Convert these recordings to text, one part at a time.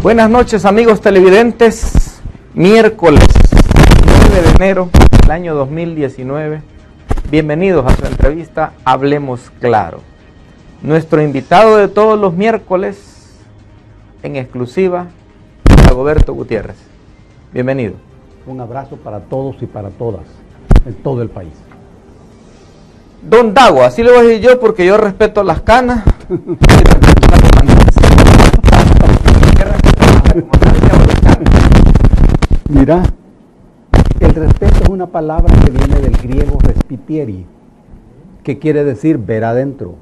Buenas noches, amigos televidentes. Miércoles 9 de enero del año 2019. Bienvenidos a su entrevista Hablemos Claro. Nuestro invitado de todos los miércoles, en exclusiva, Dagoberto Gutiérrez. Bienvenido. Un abrazo para todos y para todas, en todo el país. Don Dago, así le voy a decir yo porque yo respeto las canas. Mira, el respeto es una palabra que viene del griego respitieri, que quiere decir ver adentro.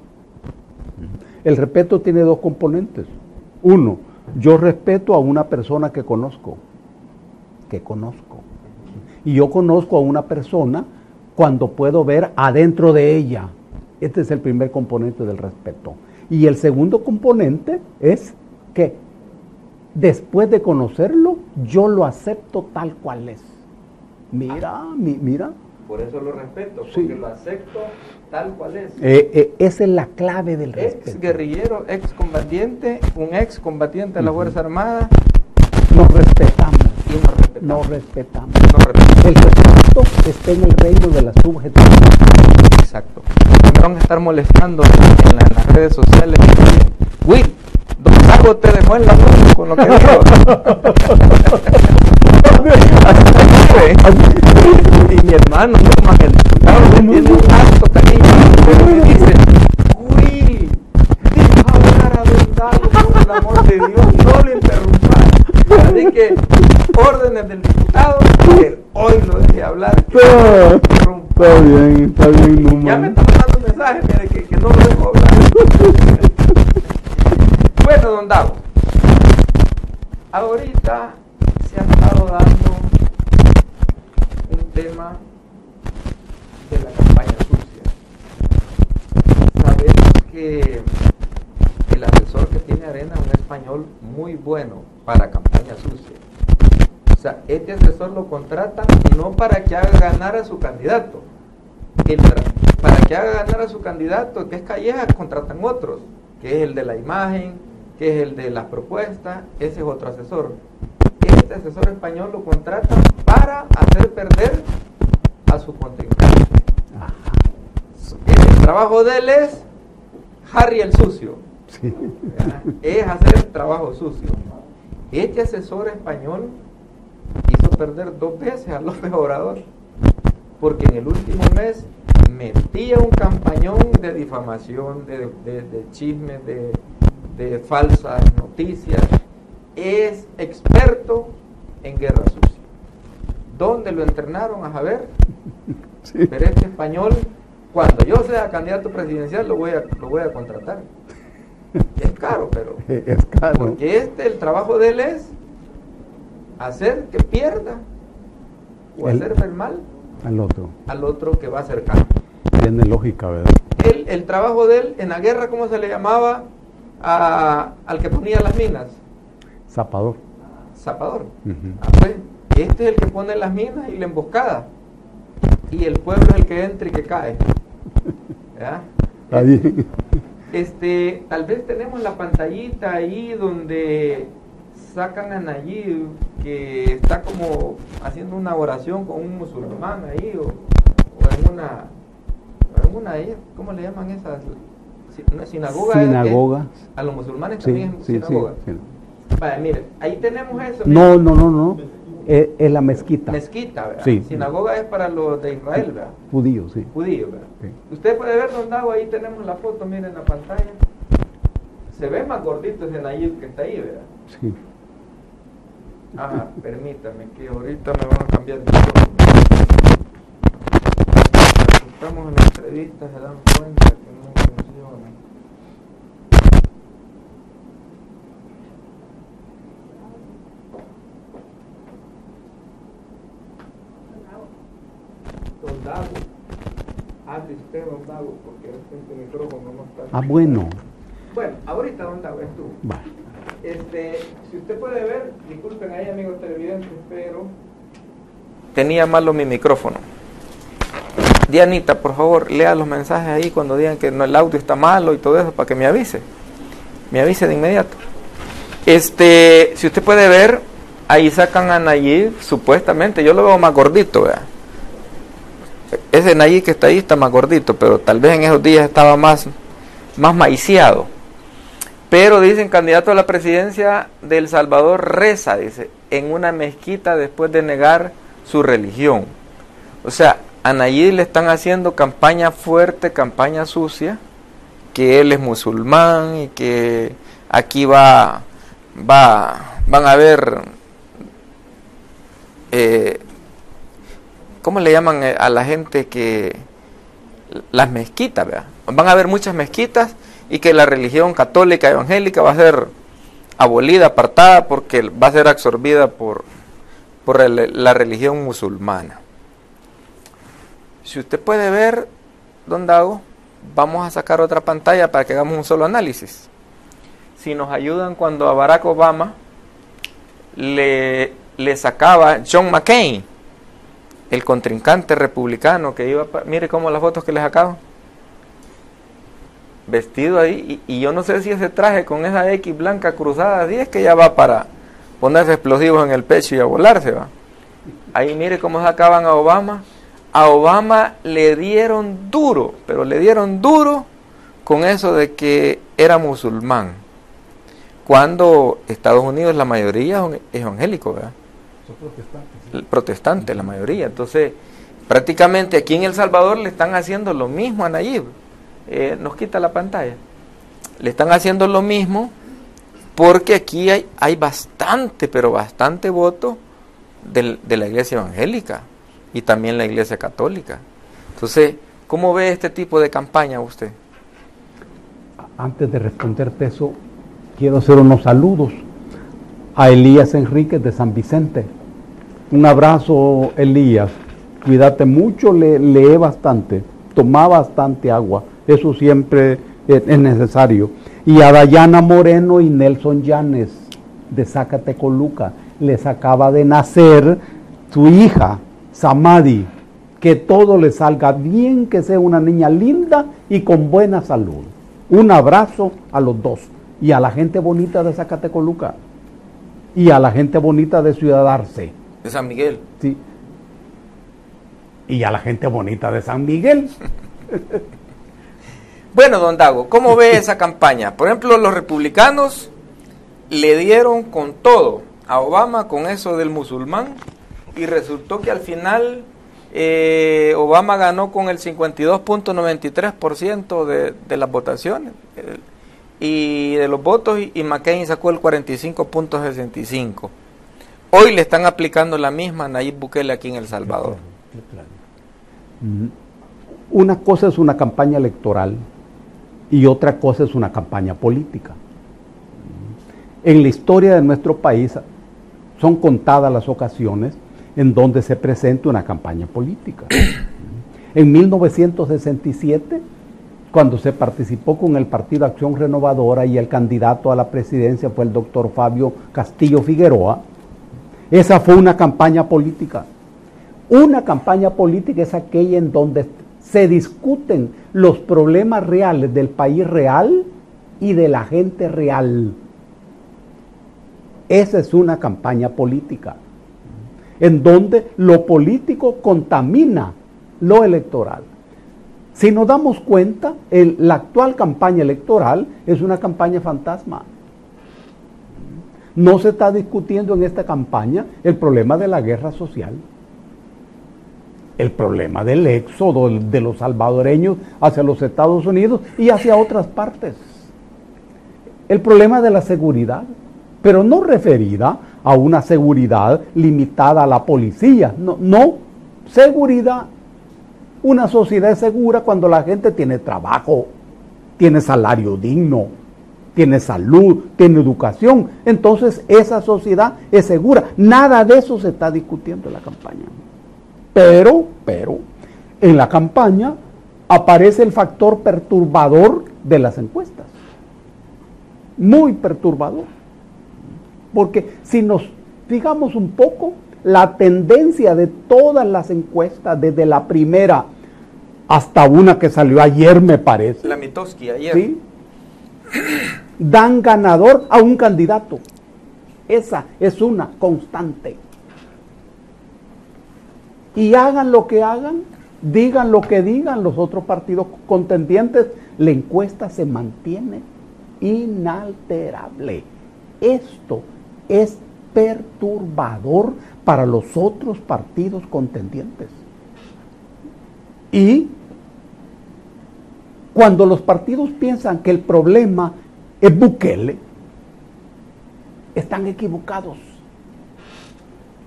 El respeto tiene dos componentes. Uno, yo respeto a una persona que conozco. Y yo conozco a una persona cuando puedo ver adentro de ella. Este es el primer componente del respeto. Y el segundo componente es que después de conocerlo, yo lo acepto tal cual es. Mira. Por eso lo respeto, porque Sí. lo acepto tal cual es. Esa es la clave del respeto. Ex guerrillero, ex combatiente, un ex combatiente de la Fuerza Armada. Nos respetamos. Y nos respetamos. Nos respetamos. Nos respetamos. El respeto está en el reino de la subjetividad. Exacto. Me van a estar molestando en las redes sociales. Will, Don Dago te dejó en la mano con lo que dijo. Y mi hermano, más el diputado, le tiene un alto cariño. Me dice, Will, deja hablar a Don Dago, por el amor de Dios, no lo interrumpas. Así que, órdenes del diputado, que hoy lo deje hablar. Está bien, no Ya me está mandando un mensaje, mire, que no lo dejo hablar. Bueno, Don Dago, ahorita se ha estado dando un tema de la campaña sucia. Sabemos que el asesor que tiene Arena es un español muy bueno para campaña sucia. O sea, este asesor lo contratan no para que haga ganar a su candidato. Para que haga ganar a su candidato, que es Calleja, contratan otros, que es el de la imagen, que es el de las propuestas, ese es otro asesor. Este asesor español lo contrata para hacer perder a su contrincante. El trabajo de él es Harry el sucio. Sí. Es hacer el trabajo sucio. Este asesor español hizo perder 2 veces a López Obrador, porque en el último mes metía un campañón de difamación, de chismes, de falsas noticias. Es experto en guerra sucia. ¿Dónde lo entrenaron a saber? Sí. Pero este español, cuando yo sea candidato presidencial, lo voy a contratar. Es caro, pero Es caro. porque el trabajo de él es hacer que pierda o hacer ver mal Al otro. que va cercano. Tiene lógica, ¿verdad? El trabajo de él en la guerra, ¿cómo se le llamaba al que ponía las minas? Zapador. Zapador. Ujú. Pues, este es el que pone las minas y la emboscada. Y el pueblo es el que entra y que cae. ¿Ya? Está bien. Tal vez tenemos la pantallita ahí donde sacan a Nayib, que está como haciendo una oración con un musulmán ahí, o en una de ellas, ¿cómo le llaman esas? Una sinagoga. Sinagoga. A los musulmanes Sí, también es sí, sinagoga. sí. Vaya, mire, ahí tenemos eso. No. Es la mezquita. Mezquita, ¿verdad? Sí. Sinagoga es para los de Israel, ¿verdad? Judío, sí. Judíos, ¿verdad? Sí. Usted puede ver, Don Dago, ahí tenemos la foto, miren en la pantalla. Se ve más gordito ese Nayib que está ahí, ¿verdad? Sí. Ajá, permítame que ahorita me van a cambiar de foto. Estamos en la entrevista, se dan cuenta que no funciona. Don Dago, hable usted, Don Dago, porque este micrófono no está. Bueno. Bueno, ahorita Don Dago estuvo. Va. Si usted puede ver, disculpen ahí, amigos televidentes, pero tenía malo mi micrófono. Dianita, por favor, lea los mensajes ahí cuando digan que no, el audio está malo y todo eso, para que me avise de inmediato. Si usted puede ver, ahí sacan a Nayib, supuestamente, yo lo veo más gordito, ¿verdad? Ese Nayib que está ahí está más gordito, pero tal vez en esos días estaba más maiciado. Pero dicen, candidato a la presidencia de El Salvador reza, dice, en una mezquita después de negar su religión. O sea, a Nayib le están haciendo campaña fuerte, campaña sucia, que él es musulmán y que aquí van a ver, ¿cómo le llaman a la gente que las mezquitas, ¿verdad? Van a haber muchas mezquitas y que la religión católica evangélica va a ser abolida, apartada, porque va a ser absorbida por la religión musulmana. Si usted puede ver, don Dago, vamos a sacar otra pantalla para que hagamos un solo análisis. Si nos ayudan, cuando a Barack Obama le sacaba John McCain, el contrincante republicano que iba, mire cómo las fotos que le sacaban, vestido ahí, y yo no sé si ese traje con esa X blanca cruzada, así es que ya va para ponerse explosivos en el pecho y a volarse, va. Ahí mire cómo sacaban a Obama. A Obama le dieron duro, pero le dieron duro con eso de que era musulmán, cuando Estados Unidos la mayoría es evangélico, ¿verdad? Son protestantes. Protestantes, la mayoría. Entonces, prácticamente aquí en El Salvador le están haciendo lo mismo a Nayib. Nos quita la pantalla. Le están haciendo lo mismo porque aquí hay bastante, pero bastante voto de la iglesia evangélica y también la iglesia católica. Entonces, ¿cómo ve este tipo de campaña usted? Antes de responderte eso, quiero hacer unos saludos a Elías Enríquez de San Vicente. Un abrazo, Elías. Cuídate mucho, lee bastante, toma bastante agua. Eso siempre es necesario. Y a Dayana Moreno y Nelson Llanes de Zacatecoluca. Les acaba de nacer su hija, Samadi. Que todo le salga bien, que sea una niña linda y con buena salud. Un abrazo a los dos. Y a la gente bonita de Zacatecoluca. Y a la gente bonita de Ciudad Arce. De San Miguel. Sí. Y a la gente bonita de San Miguel. Bueno, don Dago, ¿cómo ve esa campaña? Por ejemplo, los republicanos le dieron con todo a Obama con eso del musulmán y resultó que al final Obama ganó con el 52.93% de las votaciones y de los votos, y McCain sacó el 45.65%. Hoy le están aplicando la misma a Nayib Bukele aquí en El Salvador. Una cosa es una campaña electoral y otra cosa es una campaña política. En la historia de nuestro país son contadas las ocasiones en donde se presenta una campaña política. En 1967, cuando se participó con el Partido Acción Renovadora y el candidato a la presidencia fue el doctor Fabio Castillo Figueroa, esa fue una campaña política. Una campaña política es aquella en donde se discuten los problemas reales del país real y de la gente real. Esa es una campaña política, en donde lo político contamina lo electoral. Si nos damos cuenta, la actual campaña electoral es una campaña fantasma. No se está discutiendo en esta campaña el problema de la guerra social, el problema del éxodo de los salvadoreños hacia los Estados Unidos y hacia otras partes, el problema de la seguridad, pero no referida a una seguridad limitada a la policía, no, seguridad. Una sociedad es segura cuando la gente tiene trabajo, tiene salario digno, tiene salud, tiene educación. Entonces esa sociedad es segura. Nada de eso se está discutiendo en la campaña. Pero, en la campaña aparece el factor perturbador de las encuestas. Muy perturbador. Porque si nos fijamos un poco, la tendencia de todas las encuestas, desde la primera hasta una que salió ayer, me parece. La Mitofsky ayer. ¿Sí? Dan ganador a un candidato. Esa es una constante. Y hagan lo que hagan, digan lo que digan los otros partidos contendientes, la encuesta se mantiene inalterable. Esto es perturbador para los otros partidos contendientes. Y cuando los partidos piensan que el problema es Bukele, están equivocados.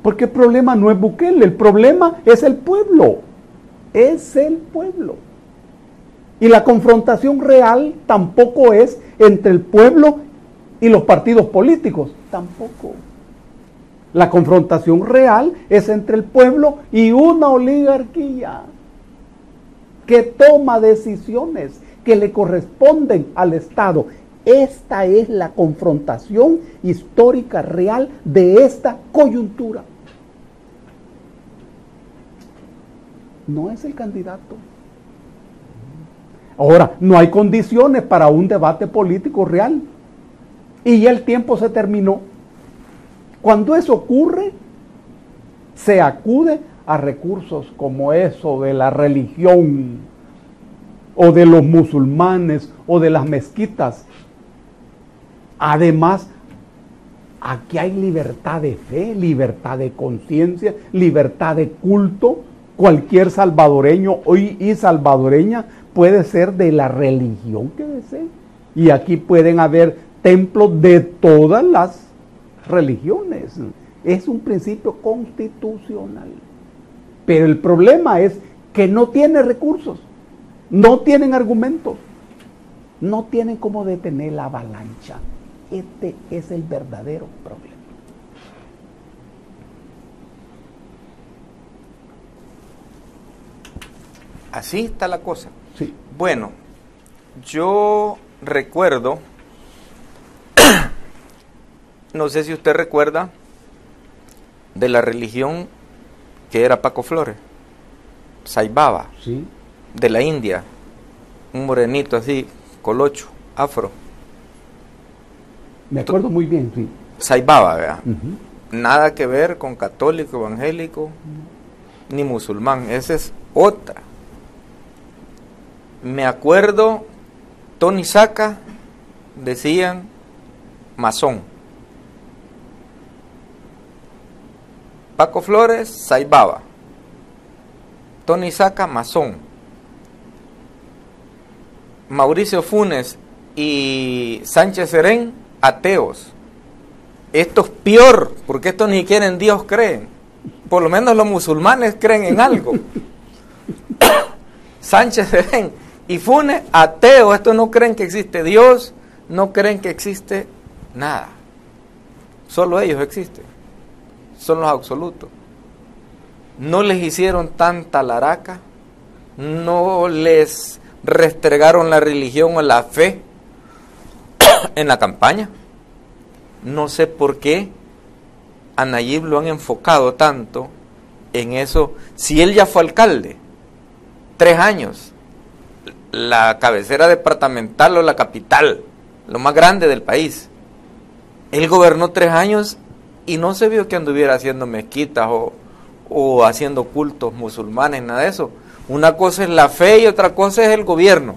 Porque el problema no es Bukele, el problema es el pueblo. Es el pueblo. Y la confrontación real tampoco es entre el pueblo y los partidos políticos. Tampoco. La confrontación real es entre el pueblo y una oligarquía que toma decisiones que le corresponden al Estado. Esta es la confrontación histórica real de esta coyuntura. No es el candidato. Ahora, no hay condiciones para un debate político real. Y ya el tiempo se terminó. Cuando eso ocurre, se acude a recursos como eso de la religión, o de los musulmanes, o de las mezquitas. Además, aquí hay libertad de fe, libertad de conciencia, libertad de culto. Cualquier salvadoreño y salvadoreña puede ser de la religión que desee. Y aquí pueden haber templos de todas las religiones. Es un principio constitucional. Pero el problema es que no tiene recursos, no tienen argumentos, no tienen cómo detener la avalancha. Este es el verdadero problema. Así está la cosa. Sí. Bueno, yo recuerdo, no sé si usted recuerda, de la religión que era Paco Flores, Sai Baba, Sí. de la India, un morenito así, colocho, afro. Me acuerdo muy bien, sí. Sai Baba, ¿verdad? Uh-huh. Nada que ver con católico, evangélico, ni musulmán, esa es otra. Me acuerdo, Tony Saca, decían masón. Paco Flores, Sai Baba. Tony Saca, masón. Mauricio Funes y Sánchez Serén, ateos. Esto es peor, porque estos ni siquiera en Dios creen. Por lo menos los musulmanes creen en algo. Sánchez Serén y Funes, ateos. Estos no creen que existe Dios, no creen que existe nada. Solo ellos existen. Son los absolutos. No les hicieron tanta laraca, no les restregaron la religión o la fe en la campaña. No sé por qué a Nayib lo han enfocado tanto en eso. Si él ya fue alcalde, 3 años, la cabecera departamental o la capital, lo más grande del país. Él gobernó 3 años y no se vio que anduviera haciendo mezquitas o haciendo cultos musulmanes, nada de eso. Una cosa es la fe y otra cosa es el gobierno.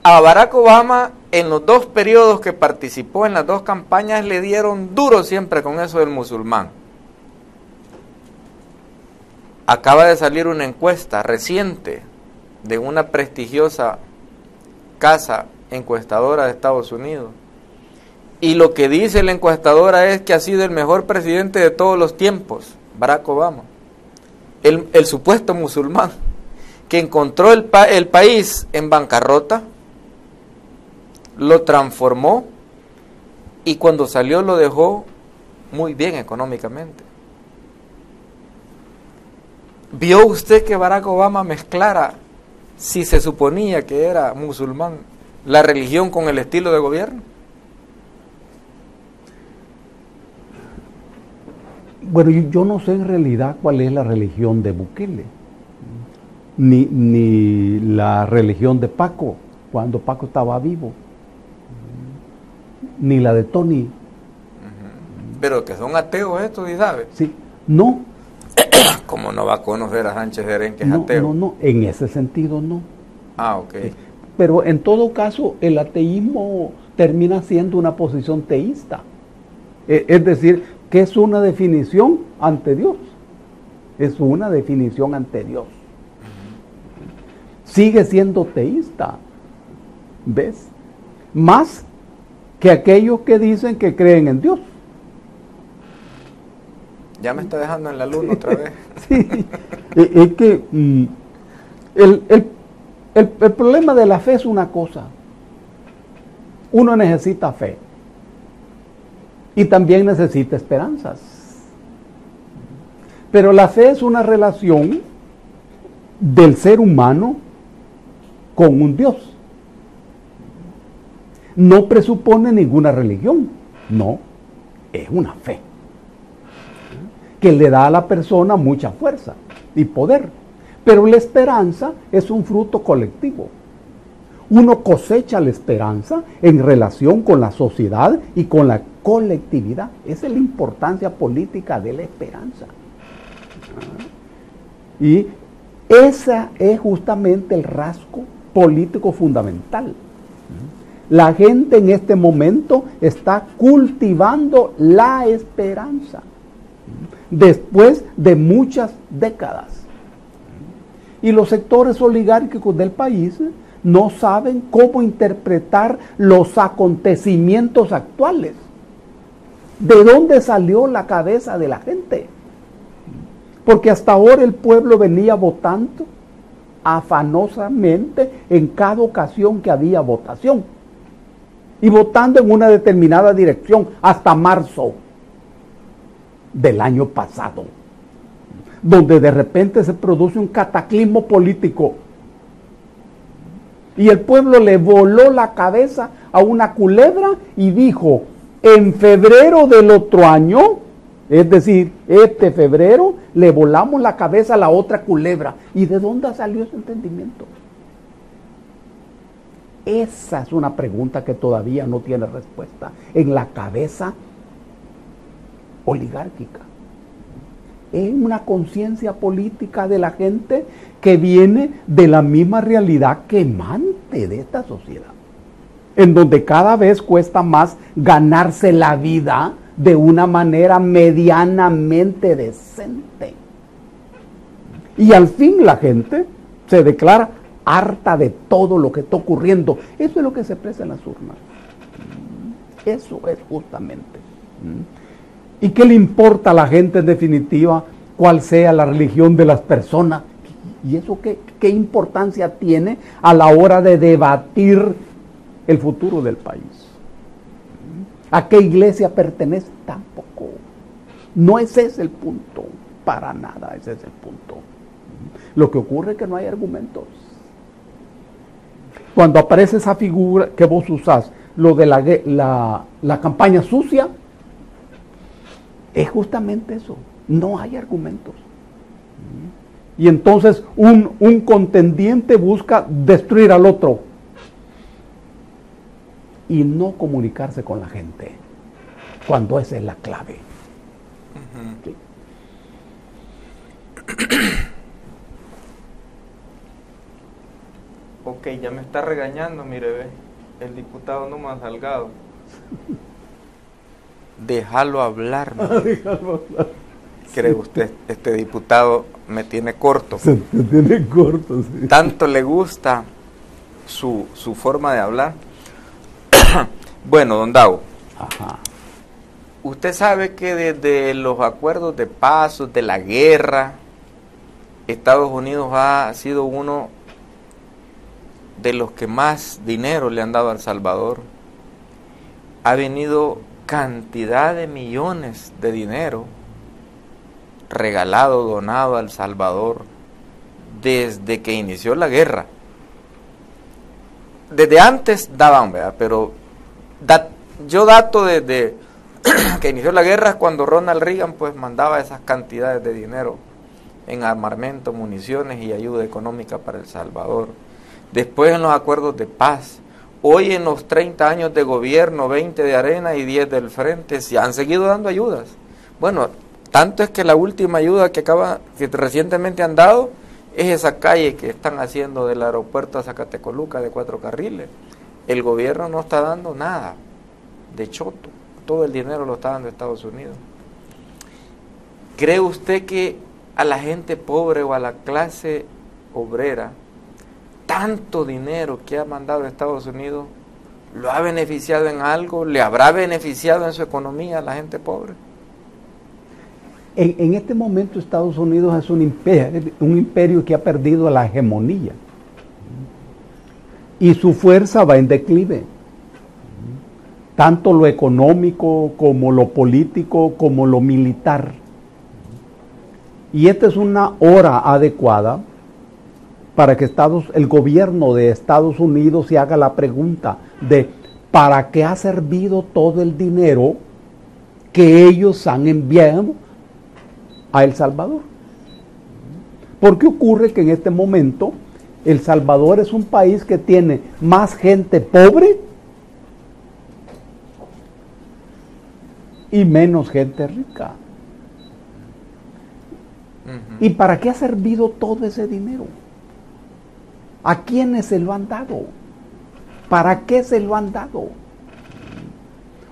A Barack Obama, en los 2 periodos que participó en las 2 campañas, le dieron duro siempre con eso del musulmán. Acaba de salir una encuesta reciente de una prestigiosa casa encuestadora de Estados Unidos. Y lo que dice la encuestadora es que ha sido el mejor presidente de todos los tiempos, Barack Obama. El supuesto musulmán, que encontró el país en bancarrota, lo transformó y cuando salió lo dejó muy bien económicamente. ¿Vio usted que Barack Obama mezclara, si se suponía que era musulmán, la religión con el estilo de gobierno? Bueno, yo no sé en realidad cuál es la religión de Bukele, ni la religión de Paco, cuando Paco estaba vivo. ni la de Tony. Pero que son ateos estos, ¿y sabe? Sí, no. ¿Cómo no va a conocer a Sánchez Serén, que es No, ateo? no, en ese sentido no. Ah, ok. Pero en todo caso, el ateísmo termina siendo una posición teísta. Es decir, que es una definición ante Dios. Es una definición ante Dios. Sigue siendo teísta. ¿Ves? Más que aquellos que dicen que creen en Dios. Ya me está dejando en la luna otra vez. Sí, es que el problema de la fe es una cosa. Uno necesita fe y también necesita esperanzas. Pero la fe es una relación del ser humano con un Dios. No presupone ninguna religión, no, es una fe que le da a la persona mucha fuerza y poder. Pero la esperanza es un fruto colectivo. Uno cosecha la esperanza en relación con la sociedad y con la colectividad. Esa es la importancia política de la esperanza. Y ese es justamente el rasgo político fundamental. La gente en este momento está cultivando la esperanza después de muchas décadas. Y los sectores oligárquicos del país no saben cómo interpretar los acontecimientos actuales. ¿De dónde salió la cabeza de la gente? Porque hasta ahora el pueblo venía votando afanosamente en cada ocasión que había votación. Y votando en una determinada dirección hasta marzo del año pasado, donde de repente se produce un cataclismo político y el pueblo le voló la cabeza a una culebra y dijo, en febrero del otro año, es decir, este febrero, le volamos la cabeza a la otra culebra. ¿Y de dónde salió ese entendimiento? Esa es una pregunta que todavía no tiene respuesta en la cabeza oligárquica. Es una conciencia política de la gente que viene de la misma realidad quemante de esta sociedad, en donde cada vez cuesta más ganarse la vida de una manera medianamente decente. Y al fin la gente se declara harta de todo lo que está ocurriendo. Eso es lo que se expresa en las urnas. Eso es justamente. ¿Y qué le importa a la gente en definitiva cuál sea la religión de las personas? ¿Y eso qué importancia tiene a la hora de debatir el futuro del país? ¿A qué iglesia pertenece? Tampoco. No ese es el punto, para nada ese es el punto. Lo que ocurre es que no hay argumentos. Cuando aparece esa figura que vos usás, lo de la campaña sucia, es justamente eso, no hay argumentos. Y entonces un contendiente busca destruir al otro y no comunicarse con la gente, cuando esa es la clave. ¿Sí? Ok, ya me está regañando, mire, ve, el diputado Numa Salgado. Déjalo hablar, ¿no? Déjalo hablar. ¿Cree usted? Este diputado me tiene corto. Se te tiene corto, sí. Tanto le gusta su forma de hablar. Bueno, don Dago, Ajá. usted sabe que desde los acuerdos de paz, de la guerra, Estados Unidos ha sido uno de los que más dinero le han dado a El Salvador. Ha venido cantidad de millones de dinero regalado, donado a El Salvador desde que inició la guerra. Desde antes daban, ¿verdad? Pero yo dato desde que inició la guerra, cuando Ronald Reagan pues mandaba esas cantidades de dinero en armamento, municiones y ayuda económica para El Salvador. Después en los acuerdos de paz Hoy en los 30 años de gobierno, 20 de Arena y 10 del Frente, se han seguido dando ayudas. Bueno, tanto es que la última ayuda que recientemente han dado es esa calle que están haciendo del aeropuerto a Zacatecoluca de 4 carriles. El gobierno no está dando nada de choto, todo el dinero lo está dando Estados Unidos. ¿Cree usted que a la gente pobre o a la clase obrera, tanto dinero que ha mandado Estados Unidos, lo ha beneficiado en algo? ¿Le habrá beneficiado en su economía a la gente pobre? En este momento Estados Unidos es un imperio que ha perdido la hegemonía y su fuerza va en declive, tanto lo económico como lo político como lo militar. Y esta es una hora adecuada para que el gobierno de Estados Unidos se haga la pregunta de ¿para qué ha servido todo el dinero que ellos han enviado a El Salvador? Porque ocurre que en este momento El Salvador es un país que tiene más gente pobre y menos gente rica. ¿Y para qué ha servido todo ese dinero? ¿A quiénes se lo han dado? ¿Para qué se lo han dado?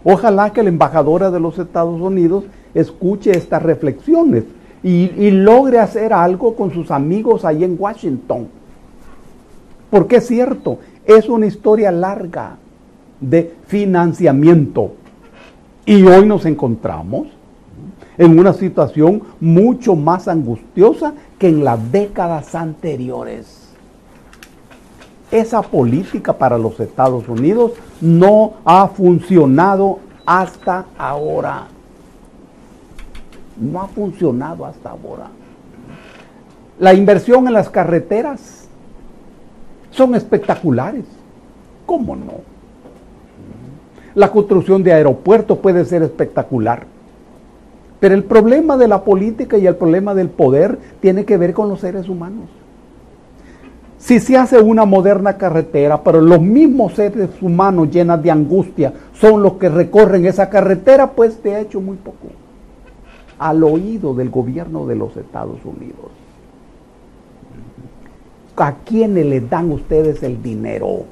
Ojalá que la embajadora de los Estados Unidos escuche estas reflexiones y logre hacer algo con sus amigos ahí en Washington. Porque es cierto, es una historia larga de financiamiento. Y hoy nos encontramos en una situación mucho más angustiosa que en las décadas anteriores. Esa política para los Estados Unidos no ha funcionado hasta ahora. No ha funcionado hasta ahora. La inversión en las carreteras son espectaculares. ¿Cómo no? La construcción de aeropuertos puede ser espectacular. Pero el problema de la política y el problema del poder tiene que ver con los seres humanos. Si se hace una moderna carretera, pero los mismos seres humanos llenos de angustia son los que recorren esa carretera, pues de hecho muy poco. Al oído del gobierno de los Estados Unidos. ¿A quiénes les dan ustedes el dinero?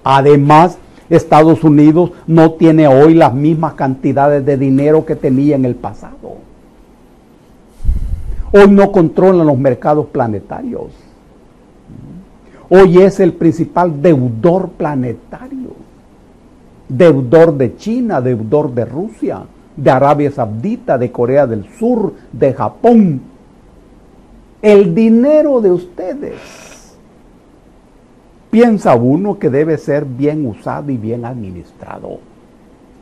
Además, Estados Unidos no tiene hoy las mismas cantidades de dinero que tenía en el pasado. Hoy no controlan los mercados planetarios. Hoy es el principal deudor planetario. Deudor de China, deudor de Rusia, de Arabia Saudita, de Corea del Sur, de Japón. El dinero de ustedes, piensa uno que debe ser bien usado y bien administrado.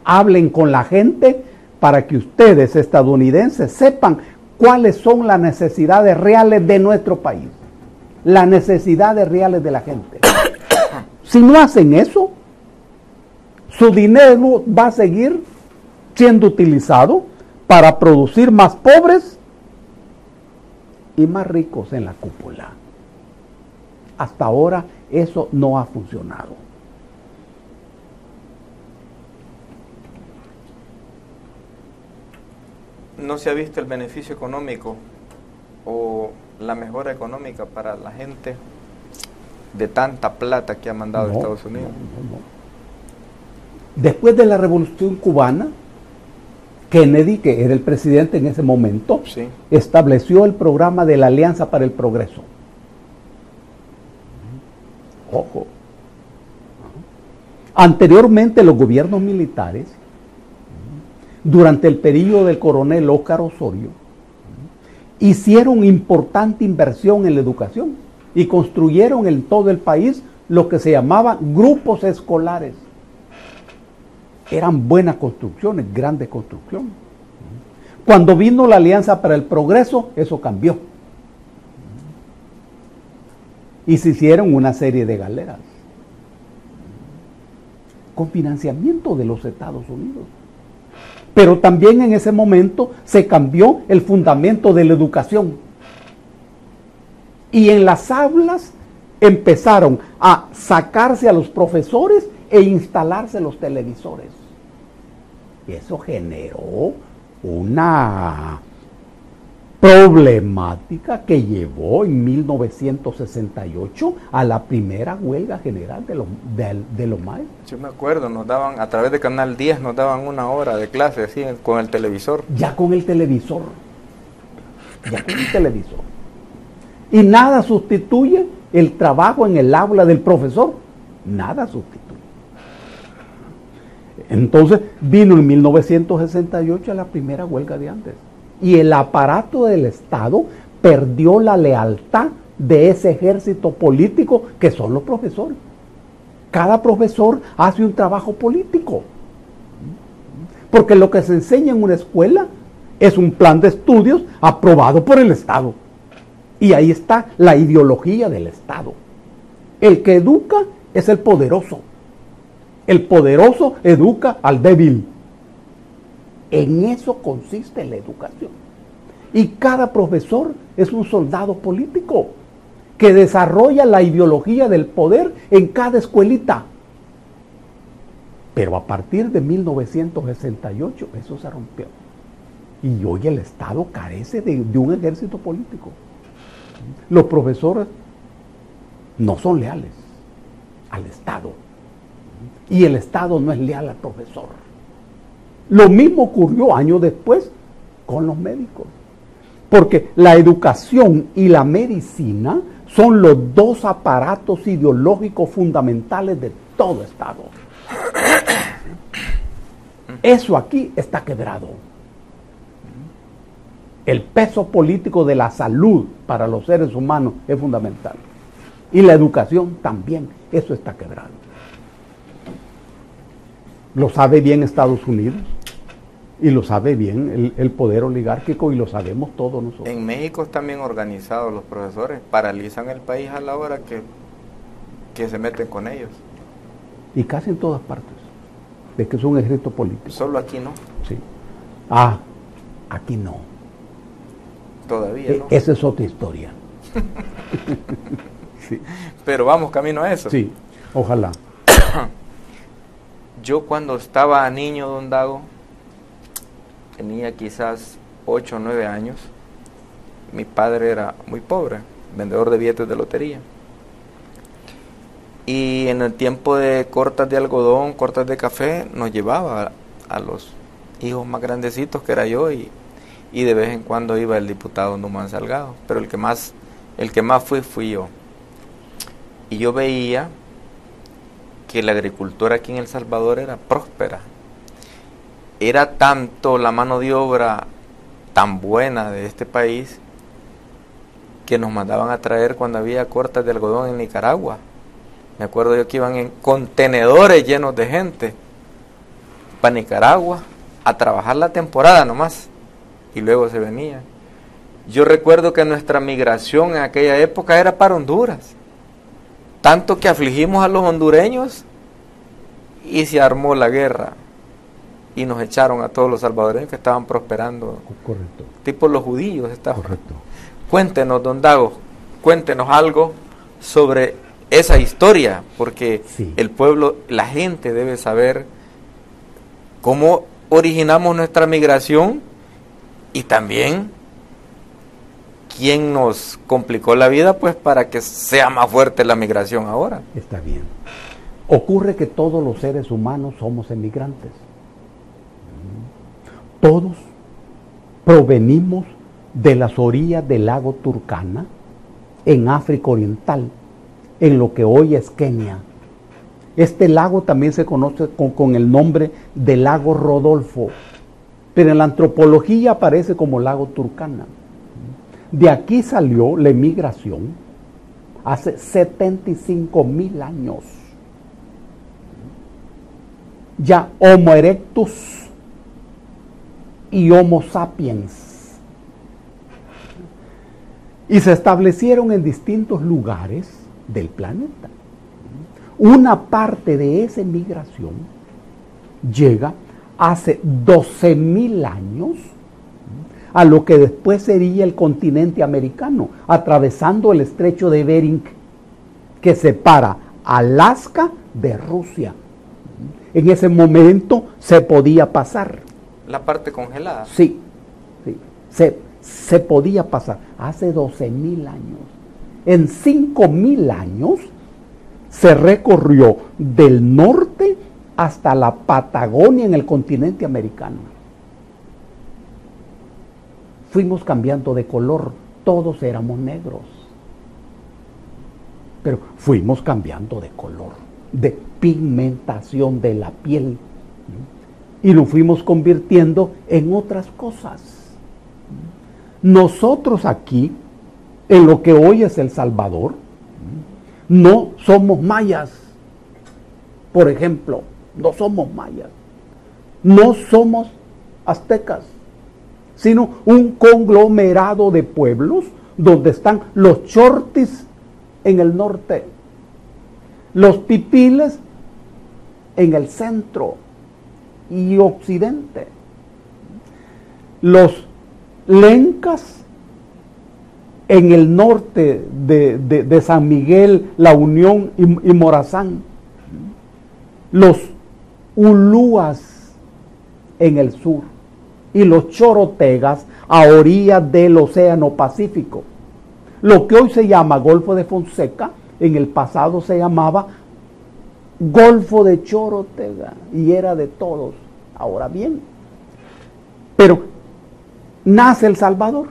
Hablen con la gente para que ustedes, estadounidenses, sepan cuáles son las necesidades reales de nuestro país. Las necesidades reales de la gente. Si no hacen eso, su dinero va a seguir siendo utilizado para producir más pobres y más ricos en la cúpula. Hasta ahora eso no ha funcionado. ¿No se ha visto el beneficio económico o la mejora económica para la gente de tanta plata que ha mandado Estados Unidos? No. Después de la Revolución Cubana, Kennedy, que era el presidente en ese momento, sí, estableció el programa de la Alianza para el Progreso. Ojo. Anteriormente los gobiernos militares, durante el periodo del coronel Óscar Osorio, hicieron importante inversión en la educación y construyeron en todo el país lo que se llamaban grupos escolares. Eran buenas construcciones, grandes construcciones. Cuando vino la Alianza para el Progreso, eso cambió. Y se hicieron una serie de galeras con financiamiento de los Estados Unidos. Pero también en ese momento se cambió el fundamento de la educación. Y en las aulas empezaron a sacarse a los profesores e instalarse los televisores. Y eso generó una problemática que llevó en 1968 a la primera huelga general de los maestros. Yo me acuerdo, nos daban, a través de Canal 10, nos daban una hora de clase así, con el televisor. Ya con el televisor. Ya con el televisor. Y nada sustituye el trabajo en el aula del profesor. Nada sustituye. Entonces vino en 1968 la primera huelga de Andes. Y el aparato del Estado perdió la lealtad de ese ejército político que son los profesores. Cada profesor hace un trabajo político. Porque lo que se enseña en una escuela es un plan de estudios aprobado por el Estado. Y ahí está la ideología del Estado. El que educa es el poderoso. El poderoso educa al débil. En eso consiste la educación. Y cada profesor es un soldado político que desarrolla la ideología del poder en cada escuelita. Pero a partir de 1968 eso se rompió. Y hoy el Estado carece de un ejército político. Los profesores no son leales al Estado. Y el Estado no es leal al profesor. Lo mismo ocurrió años después con los médicos. Porque la educación y la medicina son los dos aparatos ideológicos fundamentales de todo Estado. Eso aquí está quebrado. El peso político de la salud para los seres humanos es fundamental. Y la educación también, eso está quebrado. Lo sabe bien Estados Unidos y lo sabe bien el poder oligárquico y lo sabemos todos nosotros. En México están bien organizados los profesores, paralizan el país a la hora que se meten con ellos. Y casi en todas partes, de que es un ejército político. Solo aquí no. Sí. Aquí no. Todavía no. Esa es otra historia. Sí. Pero vamos camino a eso. Sí, ojalá. Yo cuando estaba niño, don Dago, tenía quizás 8 o 9 años, mi padre era muy pobre, vendedor de billetes de lotería. Y en el tiempo de cortas de algodón, cortas de café, nos llevaba a los hijos más grandecitos que era yo y de vez en cuando iba el diputado Numán Salgado, pero el que más fui yo. Y yo veía que la agricultura aquí en El Salvador era próspera. Era tanto la mano de obra tan buena de este país que nos mandaban a traer cuando había cortas de algodón en Nicaragua. Me acuerdo yo que iban en contenedores llenos de gente para Nicaragua a trabajar la temporada nomás y luego se venían. Yo recuerdo que nuestra migración en aquella época era para Honduras, tanto que afligimos a los hondureños y se armó la guerra y nos echaron a todos los salvadoreños que estaban prosperando. Correcto. Tipo los judíos estaban. Correcto. Cuéntenos, don Dago, cuéntenos algo sobre esa historia, porque sí, el pueblo, la gente debe saber cómo originamos nuestra migración y también quién nos complicó la vida pues para que sea más fuerte la migración ahora. Está bien. Ocurre que todos los seres humanos somos emigrantes. Todos provenimos de las orillas del lago Turkana, en África Oriental, en lo que hoy es Kenia. Este lago también se conoce con el nombre de lago Rodolfo, pero en la antropología aparece como lago Turkana. De aquí salió la emigración hace 75,000 años. Ya Homo erectus y Homo sapiens. Y se establecieron en distintos lugares del planeta. Una parte de esa migración llega hace 12,000 años a lo que después sería el continente americano, atravesando el estrecho de Bering que separa Alaska de Rusia. En ese momento se podía pasar. La parte congelada. Sí, sí, se podía pasar. Hace 12.000 años. En 5.000 años se recorrió del norte hasta la Patagonia en el continente americano. Fuimos cambiando de color, todos éramos negros, pero fuimos cambiando de color, de pigmentación de la piel, y lo fuimos convirtiendo en otras cosas. Nosotros aquí, en lo que hoy es El Salvador, no somos mayas, por ejemplo, no somos mayas, no somos aztecas, sino un conglomerado de pueblos donde están los chortis en el norte, los pipiles en el centro y occidente, los lencas en el norte de San Miguel, La Unión y Morazán, los ulúas en el sur y los chorotegas a orillas del Océano Pacífico. Lo que hoy se llama Golfo de Fonseca, en el pasado se llamaba Golfo de Chorotega y era de todos. Ahora bien, pero nace El Salvador.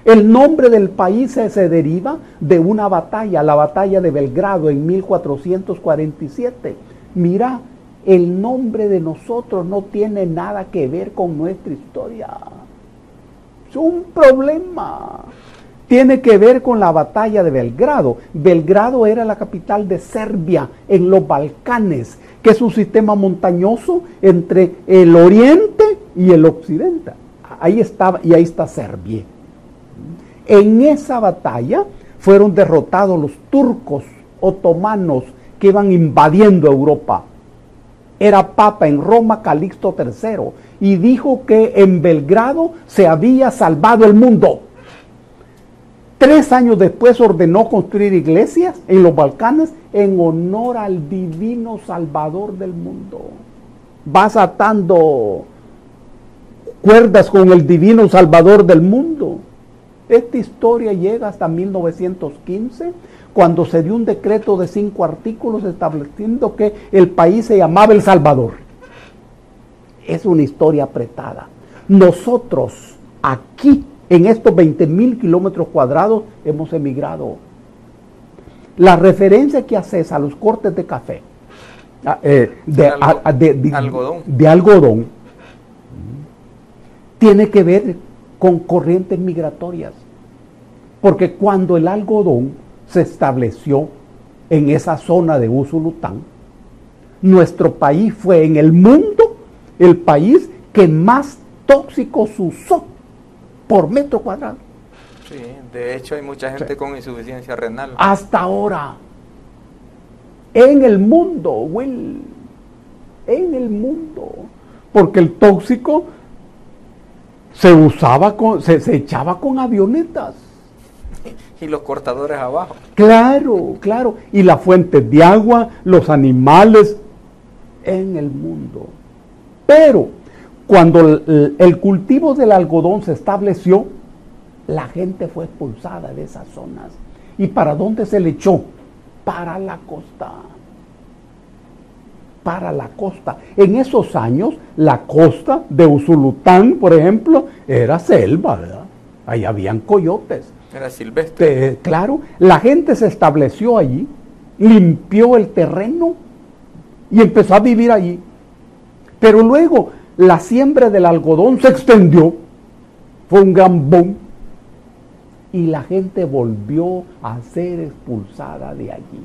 El nombre del país se deriva de una batalla, la batalla de Belgrado en 1447. Mira, el nombre de nosotros no tiene nada que ver con nuestra historia. Es un problema. Tiene que ver con la batalla de Belgrado. Belgrado era la capital de Serbia en los Balcanes, que es un sistema montañoso entre el oriente y el occidente. Ahí estaba, y ahí está Serbia. En esa batalla fueron derrotados los turcos otomanos que iban invadiendo Europa. Era papa en Roma Calixto III y dijo que en Belgrado se había salvado el mundo. 3 años después ordenó construir iglesias en los Balcanes en honor al divino Salvador del mundo. Vas atando cuerdas con el divino Salvador del mundo. Esta historia llega hasta 1915, cuando se dio un decreto de 5 artículos estableciendo que el país se llamaba El Salvador. Es una historia apretada. Nosotros aquí, en estos 20.000 kilómetros cuadrados, hemos emigrado. La referencia que haces a los cortes de café, de algodón, tiene que ver con corrientes migratorias, porque cuando el algodón se estableció en esa zona de Usulután, nuestro país fue en el mundo el país que más tóxicos usó por metro cuadrado. Sí, de hecho hay mucha gente con insuficiencia renal. Hasta ahora, en el mundo, Will, en el mundo, porque el tóxico se usaba se echaba con avionetas. Y los cortadores abajo. Claro, claro. Y las fuentes de agua, los animales en el mundo. Pero cuando el cultivo del algodón se estableció, la gente fue expulsada de esas zonas. ¿Y para dónde se le echó? Para la costa. Para la costa. En esos años, la costa de Usulután, por ejemplo, era selva, ¿verdad? Ahí habían coyotes. Era silvestre. Claro, la gente se estableció allí, limpió el terreno y empezó a vivir allí. Pero luego la siembra del algodón se extendió, fue un gran boom, y la gente volvió a ser expulsada de allí,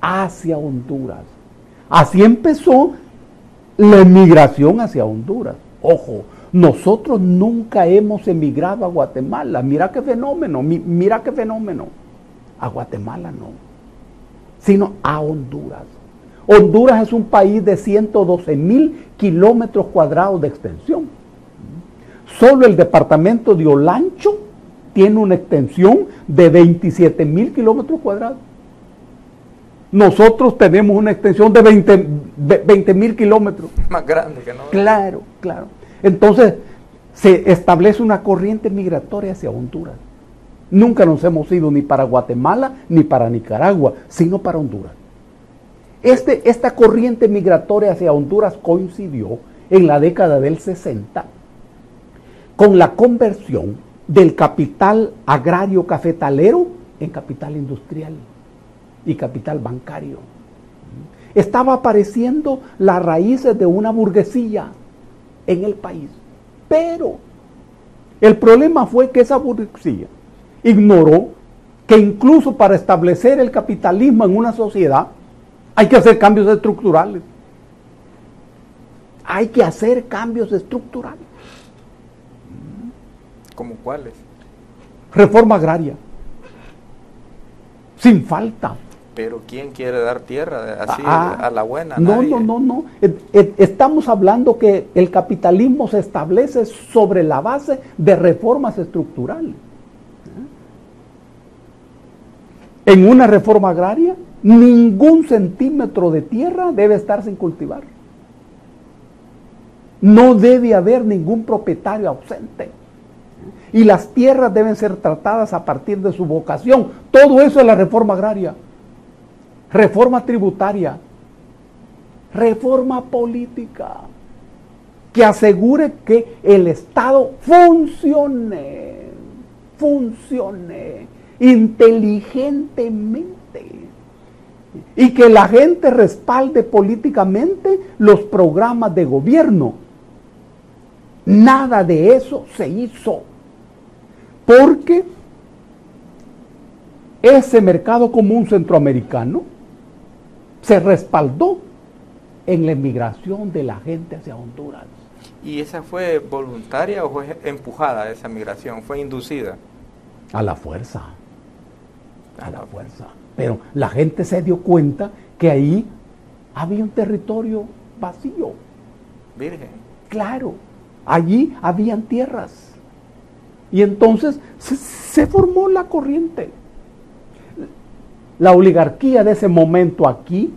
hacia Honduras. Así empezó la emigración hacia Honduras. Ojo, nosotros nunca hemos emigrado a Guatemala. Mira qué fenómeno, mira qué fenómeno. A Guatemala no, sino a Honduras. Honduras es un país de 112.000 kilómetros cuadrados de extensión. Solo el departamento de Olancho tiene una extensión de 27,000 kilómetros cuadrados. Nosotros tenemos una extensión de 20,000 kilómetros. Más grande que no. Claro, claro. Entonces, se establece una corriente migratoria hacia Honduras. Nunca nos hemos ido ni para Guatemala ni para Nicaragua, sino para Honduras. Esta corriente migratoria hacia Honduras coincidió en la década del 60 con la conversión del capital agrario cafetalero en capital industrial y capital bancario. Estaba apareciendo las raíces de una burguesía en el país. Pero el problema fue que esa burguesía ignoró que incluso para establecer el capitalismo en una sociedad hay que hacer cambios estructurales. Hay que hacer cambios estructurales. ¿Cómo cuáles? Reforma agraria. Sin falta. Pero ¿quién quiere dar tierra así a la buena? No, Nadie. no. Estamos hablando que el capitalismo se establece sobre la base de reformas estructurales. En una reforma agraria, ningún centímetro de tierra debe estar sin cultivar. No debe haber ningún propietario ausente. Y las tierras deben ser tratadas a partir de su vocación. Todo eso es la reforma agraria. Reforma tributaria, reforma política, que asegure que el Estado funcione inteligentemente y que la gente respalde políticamente los programas de gobierno. Nada de eso se hizo, porque ese mercado común centroamericano se respaldó en la emigración de la gente hacia Honduras. ¿Y esa fue voluntaria o fue empujada esa migración? ¿Fue inducida? A la fuerza. A la fuerza. Pero la gente se dio cuenta que ahí había un territorio vacío. Virgen. Claro, allí habían tierras. Y entonces se formó la corriente. La oligarquía de ese momento aquí,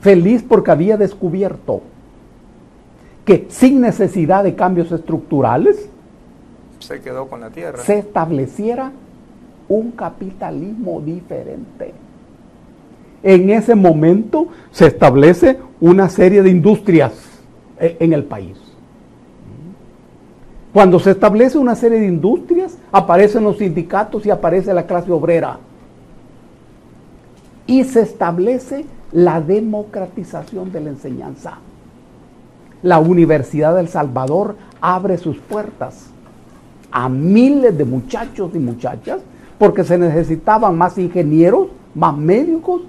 feliz porque había descubierto que sin necesidad de cambios estructurales, se quedó con la tierra. Se estableciera un capitalismo diferente. En ese momento se establece una serie de industrias en el país. Cuando se establece una serie de industrias, aparecen los sindicatos y aparece la clase obrera. Y se establece la democratización de la enseñanza. La Universidad de El Salvador abre sus puertas a miles de muchachos y muchachas porque se necesitaban más ingenieros, más médicos,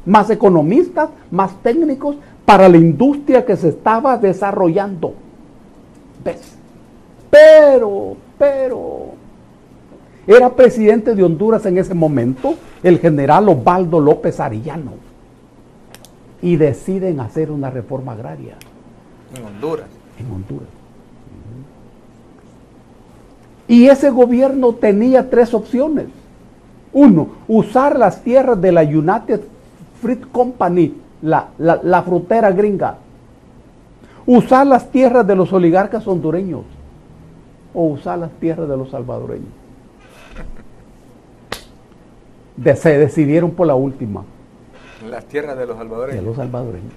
más economistas, más técnicos para la industria que se estaba desarrollando. ¿Ves? Pero, era presidente de Honduras en ese momento el general Osvaldo López Arellano y deciden hacer una reforma agraria. En Honduras. En Honduras. Y ese gobierno tenía tres opciones. Uno, usar las tierras de la United Fruit Company, la frutera gringa. Usar las tierras de los oligarcas hondureños. O usar las tierras de los salvadoreños. Se decidieron por la última. Las tierras de los salvadoreños. De los salvadoreños.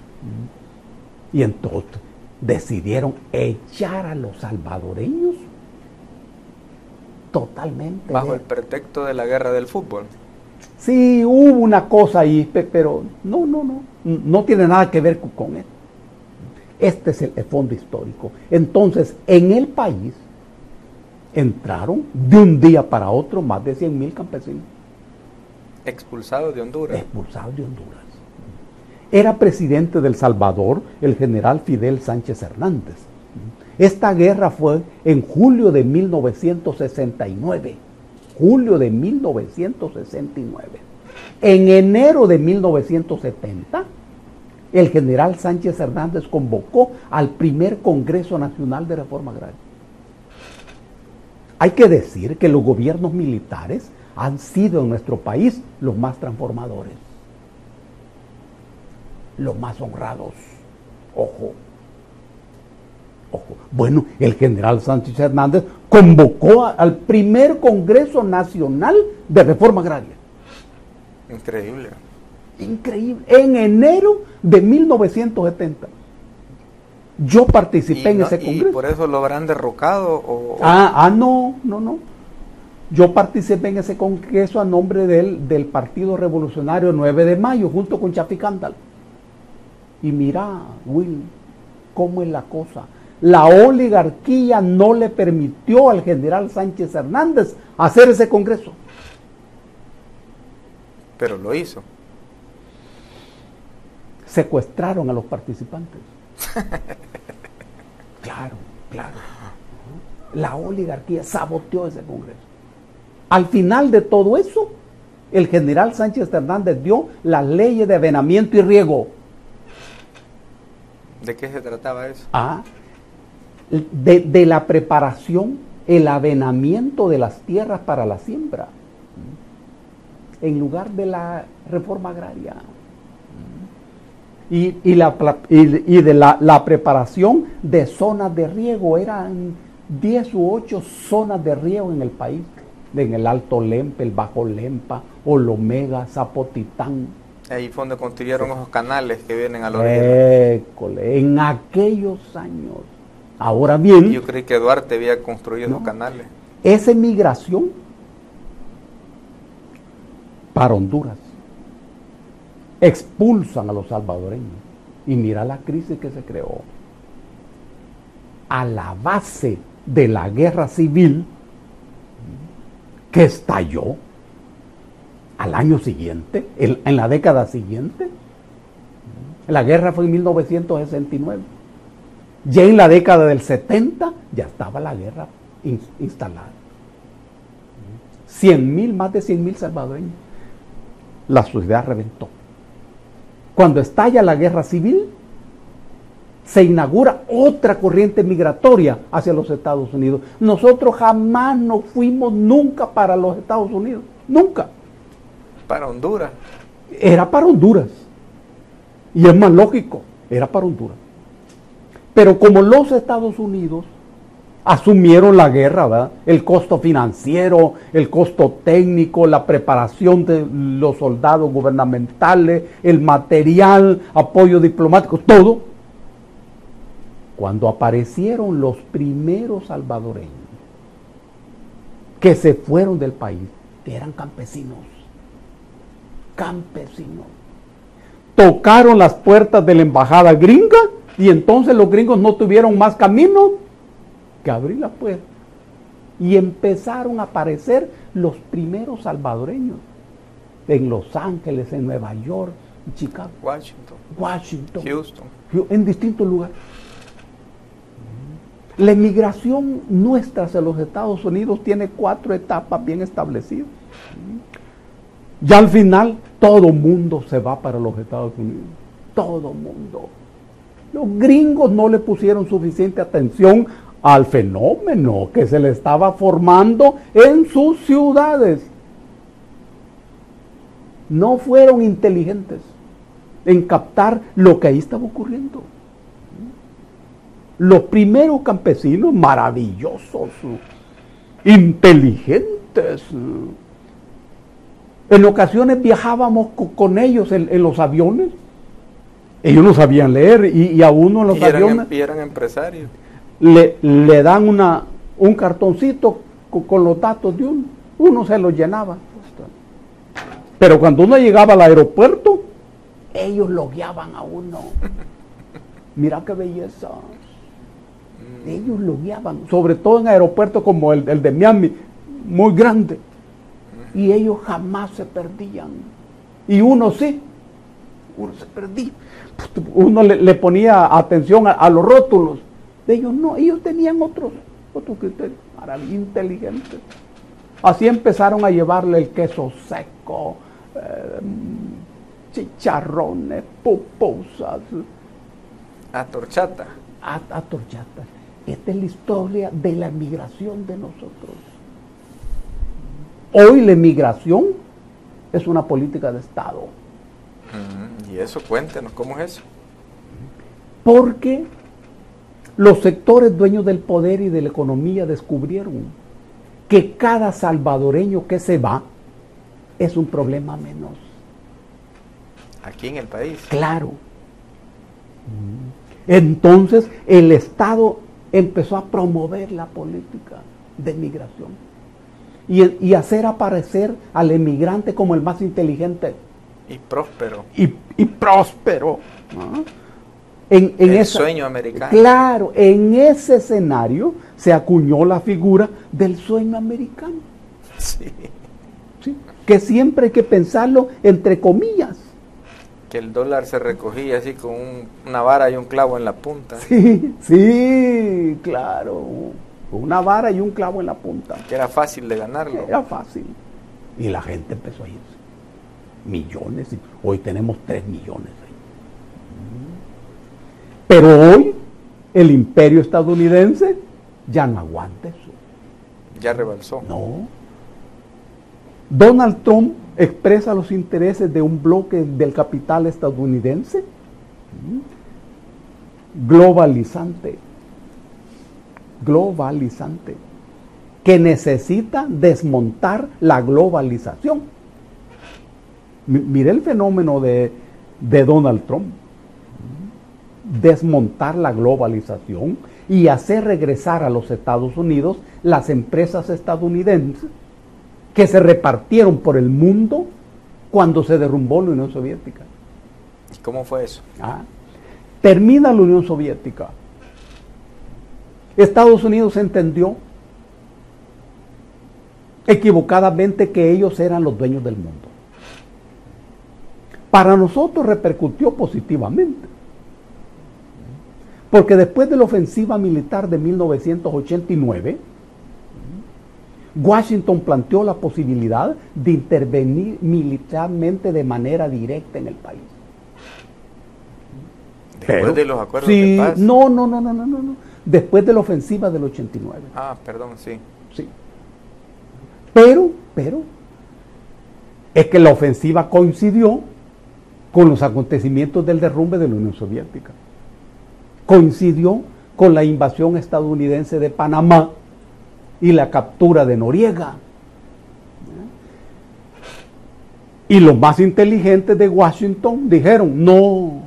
Y entonces decidieron echar a los salvadoreños totalmente. Bajo el pretexto de la guerra del fútbol. Sí, hubo una cosa ahí, pero no tiene nada que ver con esto. Este es el fondo histórico. Entonces, en el país entraron de un día para otro más de 100,000 campesinos. Expulsados de Honduras. Expulsados de Honduras. Era presidente de El Salvador el general Fidel Sánchez Hernández. Esta guerra fue en julio de 1969. Julio de 1969. En enero de 1970, el general Sánchez Hernández convocó al primer Congreso Nacional de Reforma Agraria. Hay que decir que los gobiernos militares han sido en nuestro país los más transformadores, los más honrados. Ojo. Bueno, el general Sánchez Hernández convocó al primer Congreso Nacional de Reforma Agraria. Increíble. Increíble. En enero de 1970. Yo participé en ese Congreso. ¿Y por eso lo habrán derrocado? No. Yo participé en ese Congreso a nombre del Partido Revolucionario 9 de Mayo, junto con Chaficándal. Y mira, Will, cómo es la cosa. La oligarquía no le permitió al general Sánchez Hernández hacer ese Congreso. Pero lo hizo. Secuestraron a los participantes. Claro. La oligarquía saboteó ese Congreso. Al final de todo eso, el general Sánchez Hernández dio las leyes de avenamiento y riego. ¿De qué se trataba eso? De la preparación, el avenamiento de las tierras para la siembra, en lugar de la reforma agraria. Y de la preparación de zonas de riego. Eran 10 u 8 zonas de riego en el país, en el Alto Lempa, el Bajo Lempa, Olomega, Zapotitán. Ahí fue donde construyeron esos canales que vienen a la orilla. En aquellos años. Ahora bien, yo creí que Duarte había construido esos canales. Esa migración para Honduras expulsan a los salvadoreños. Y mira la crisis que se creó. A la base de la guerra civil que estalló al año siguiente, en la década siguiente. La guerra fue en 1969. Ya en la década del 70 ya estaba la guerra instalada. Más de 100,000 salvadoreños. La sociedad reventó. Cuando estalla la guerra civil, se inaugura otra corriente migratoria hacia los Estados Unidos. Nosotros jamás nos fuimos nunca para los Estados Unidos. Nunca. Para Honduras. Era para Honduras. Y es más lógico, era para Honduras. Pero como los Estados Unidos asumieron la guerra, ¿verdad? El costo financiero, el costo técnico, la preparación de los soldados gubernamentales, el material, apoyo diplomático, todo. Cuando aparecieron los primeros salvadoreños que se fueron del país, eran campesinos. Tocaron las puertas de la embajada gringa y entonces los gringos no tuvieron más camino que abrir la puerta. Y empezaron a aparecer los primeros salvadoreños en Los Ángeles, en Nueva York, en Chicago, Washington, Houston, en distintos lugares. La emigración nuestra hacia los Estados Unidos tiene 4 etapas bien establecidas. Ya al final, todo mundo se va para los Estados Unidos. Todo mundo. Los gringos no le pusieron suficiente atención al fenómeno que se le estaba formando en sus ciudades. No fueron inteligentes en captar lo que ahí estaba ocurriendo. Los primeros campesinos, maravillosos, inteligentes. En ocasiones viajábamos con ellos en los aviones. Ellos no sabían leer y a uno en los aviones... Y eran empresarios. Le dan un cartoncito con los datos de uno. Uno se los llenaba. Pero cuando uno llegaba al aeropuerto, ellos lo guiaban a uno. Mira qué belleza. Ellos lo guiaban, sobre todo en aeropuertos como el de Miami, muy grande. Y ellos jamás se perdían. Y uno sí, uno se perdía. Uno le ponía atención a los rótulos. Ellos no, ellos tenían otros criterios, eran inteligentes. Así empezaron a llevarle el queso seco, chicharrones, pupusas. A torchata. A torchata. Esta es la historia de la migración de nosotros. Hoy la migración es una política de Estado. Y eso, cuéntenos, ¿cómo es eso? Porque los sectores dueños del poder y de la economía descubrieron que cada salvadoreño que se va es un problema menos. Aquí en el país. Claro. Entonces el Estado empezó a promover la política de migración y hacer aparecer al emigrante como el más inteligente y próspero. Y próspero. ¿No? El sueño americano. Claro, en ese escenario se acuñó la figura del sueño americano. Sí. ¿Sí? Que siempre hay que pensarlo entre comillas. Que el dólar se recogía así con una vara y un clavo en la punta. Sí, claro. Una vara y un clavo en la punta. Que era fácil de ganarlo. Era fácil. Y la gente empezó a irse. Millones. Hoy tenemos 3 millones. Pero hoy el imperio estadounidense ya no aguanta eso. Ya rebalsó. No. Donald Trump expresa los intereses de un bloque del capital estadounidense globalizante, que necesita desmontar la globalización. Mire el fenómeno de Donald Trump. Desmontar la globalización y hacer regresar a los Estados Unidos las empresas estadounidenses que se repartieron por el mundo cuando se derrumbó la Unión Soviética. ¿Y cómo fue eso? Termina la Unión Soviética. Estados Unidos entendió equivocadamente que ellos eran los dueños del mundo. Para nosotros repercutió positivamente. Porque después de la ofensiva militar de 1989, Washington planteó la posibilidad de intervenir militarmente de manera directa en el país. Después de los acuerdos de paz. No. Después de la ofensiva del 89. Perdón, sí. Sí. Pero, es que la ofensiva coincidió con los acontecimientos del derrumbe de la Unión Soviética. Coincidió con la invasión estadounidense de Panamá y la captura de Noriega. Y los más inteligentes de Washington dijeron, no,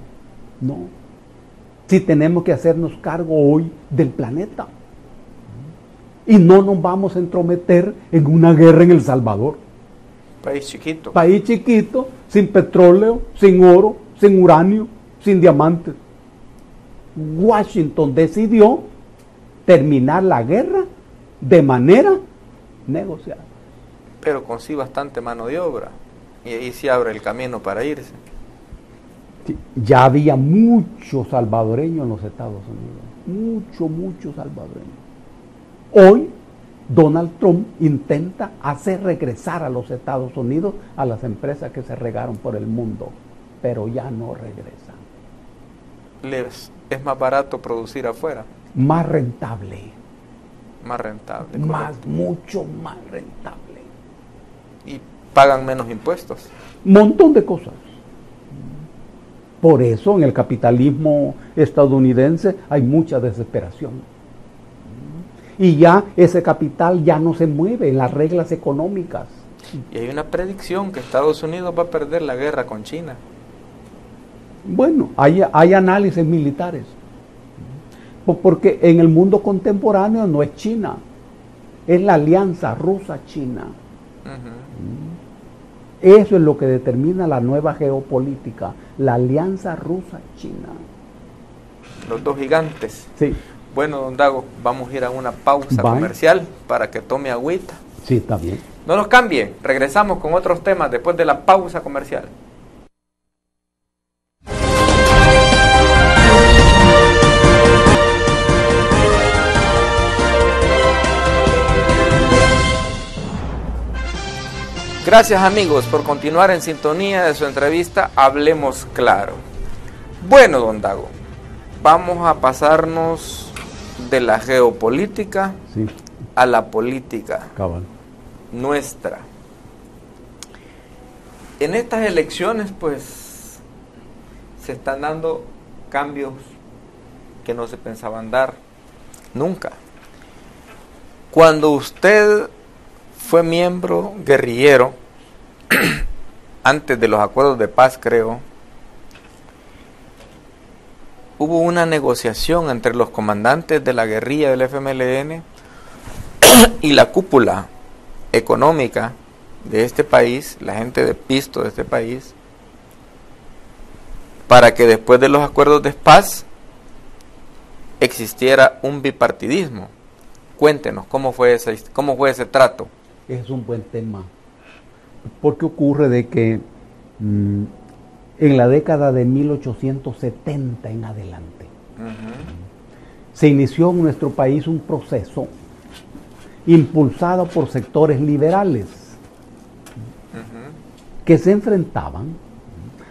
si tenemos que hacernos cargo hoy del planeta. Y no nos vamos a entrometer en una guerra en El Salvador. País chiquito. País chiquito, sin petróleo, sin oro, sin uranio, sin diamantes. Washington decidió terminar la guerra de manera negociada. Pero con sí bastante mano de obra. Y ahí se abre el camino para irse. Sí, ya había muchos salvadoreños en los Estados Unidos. Muchos salvadoreños. Hoy, Donald Trump intenta hacer regresar a los Estados Unidos a las empresas que se regaron por el mundo. Pero ya no regresan. Es más barato producir afuera. Más rentable. Mucho más rentable. Y pagan menos impuestos. Montón de cosas. Por eso en el capitalismo estadounidense hay mucha desesperación. Y ya ese capital ya no se mueve en las reglas económicas. Y hay una predicción que Estados Unidos va a perder la guerra con China. Bueno, hay análisis militares. Porque en el mundo contemporáneo no es China, es la alianza rusa-china. Eso es lo que determina la nueva geopolítica, la alianza rusa-china. Los dos gigantes. Sí. Bueno, don Dago, vamos a ir a una pausa comercial para que tome agüita. Sí, está bien. No nos cambien, regresamos con otros temas después de la pausa comercial. Gracias amigos por continuar en sintonía de su entrevista Hablemos Claro. Bueno, don Dago, vamos a pasarnos de la geopolítica Sí, a la política cabal. nuestra. En estas elecciones, pues, se están dando cambios que no se pensaban dar nunca. Cuando usted fue miembro guerrillero, antes de los acuerdos de paz, creo, hubo una negociación entre los comandantes de la guerrilla del FMLN y la cúpula económica de este país, la gente de pisto de este país, para que después de los acuerdos de paz existiera un bipartidismo. Cuéntenos, ¿cómo fue ese trato? Es un buen tema. Porque ocurre de que en la década de 1870 en adelante, se inició en nuestro país un proceso impulsado por sectores liberales que se enfrentaban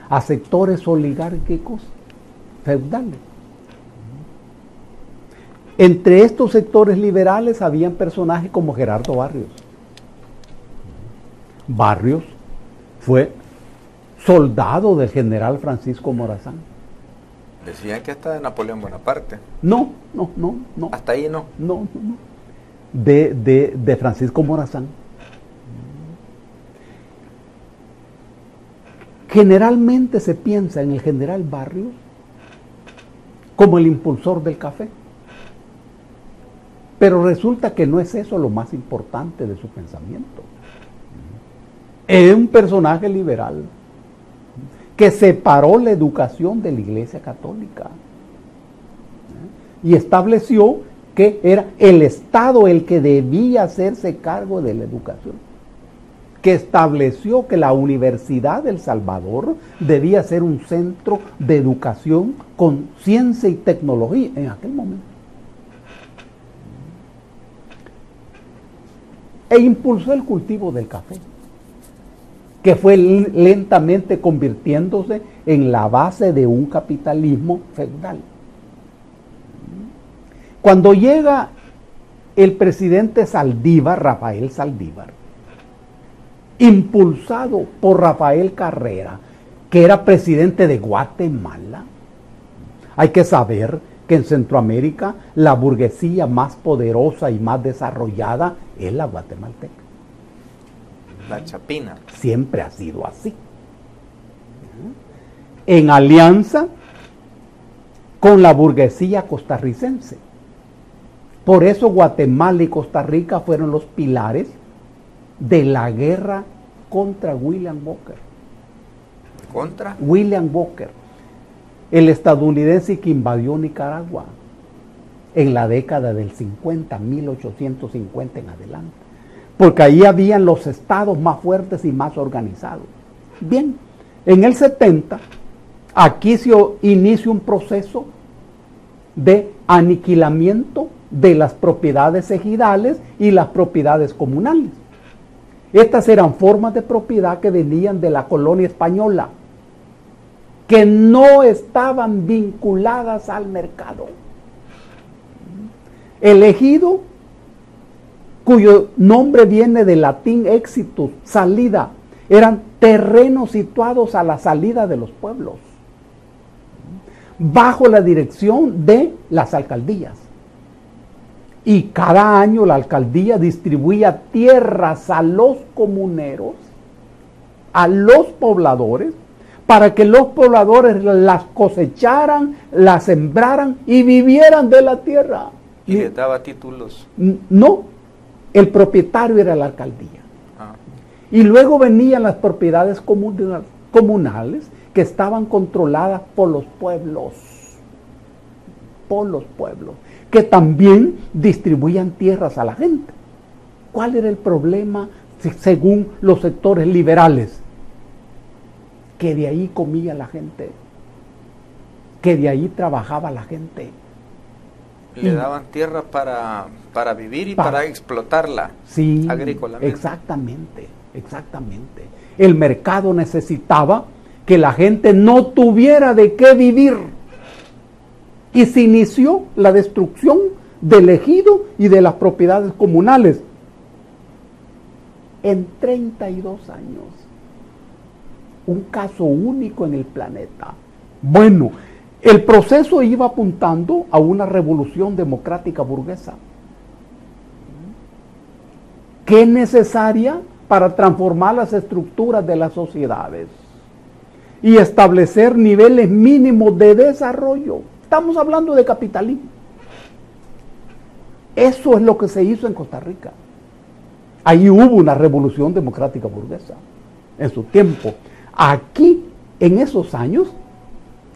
a sectores oligárquicos feudales. Entre estos sectores liberales habían personajes como Gerardo Barrios. Barrios fue soldado del general Francisco Morazán. Decían que hasta de Napoleón Bonaparte. No. Hasta ahí no. No. De Francisco Morazán. Generalmente se piensa en el general Barrios como el impulsor del café. Pero resulta que no es eso lo más importante de su pensamiento. Es un personaje liberal que separó la educación de la Iglesia Católica y estableció que era el Estado el que debía hacerse cargo de la educación, que estableció que la Universidad del Salvador debía ser un centro de educación con ciencia y tecnología en aquel momento. E impulsó el cultivo del café, que fue lentamente convirtiéndose en la base de un capitalismo feudal. Cuando llega el presidente Saldívar, Rafael Saldívar, impulsado por Rafael Carrera, que era presidente de Guatemala, hay que saber que en Centroamérica la burguesía más poderosa y más desarrollada es la guatemalteca. La chapina. Siempre ha sido así. En alianza con la burguesía costarricense. Por eso Guatemala y Costa Rica fueron los pilares de la guerra contra William Walker. ¿Contra? William Walker, el estadounidense que invadió Nicaragua en la década del 50, 1850 en adelante. Porque ahí habían los estados más fuertes y más organizados. Bien, en el 70, aquí se inicia un proceso de aniquilamiento de las propiedades ejidales y las propiedades comunales. Estas eran formas de propiedad que venían de la colonia española, que no estaban vinculadas al mercado. El ejido, cuyo nombre viene del latín exitus, salida, eran terrenos situados a la salida de los pueblos, bajo la dirección de las alcaldías. Y cada año la alcaldía distribuía tierras a los comuneros, a los pobladores, para que los pobladores las cosecharan, las sembraran y vivieran de la tierra. ¿Y les daba títulos? No, el propietario era la alcaldía. Y luego venían las propiedades comunales que estaban controladas por los pueblos, que también distribuían tierras a la gente. ¿Cuál era el problema según los sectores liberales? Que de ahí comía la gente, que de ahí trabajaba la gente. Le daban tierra para vivir y para explotarla, sí, agrícolamente. Exactamente. El mercado necesitaba que la gente no tuviera de qué vivir. Y se inició la destrucción del ejido y de las propiedades comunales. En 32 años. Un caso único en el planeta. Bueno, el proceso iba apuntando a una revolución democrática burguesa, que es necesaria para transformar las estructuras de las sociedades y establecer niveles mínimos de desarrollo. Estamos hablando de capitalismo. Eso es lo que se hizo en Costa Rica. Ahí hubo una revolución democrática burguesa en su tiempo. Aquí, en esos años,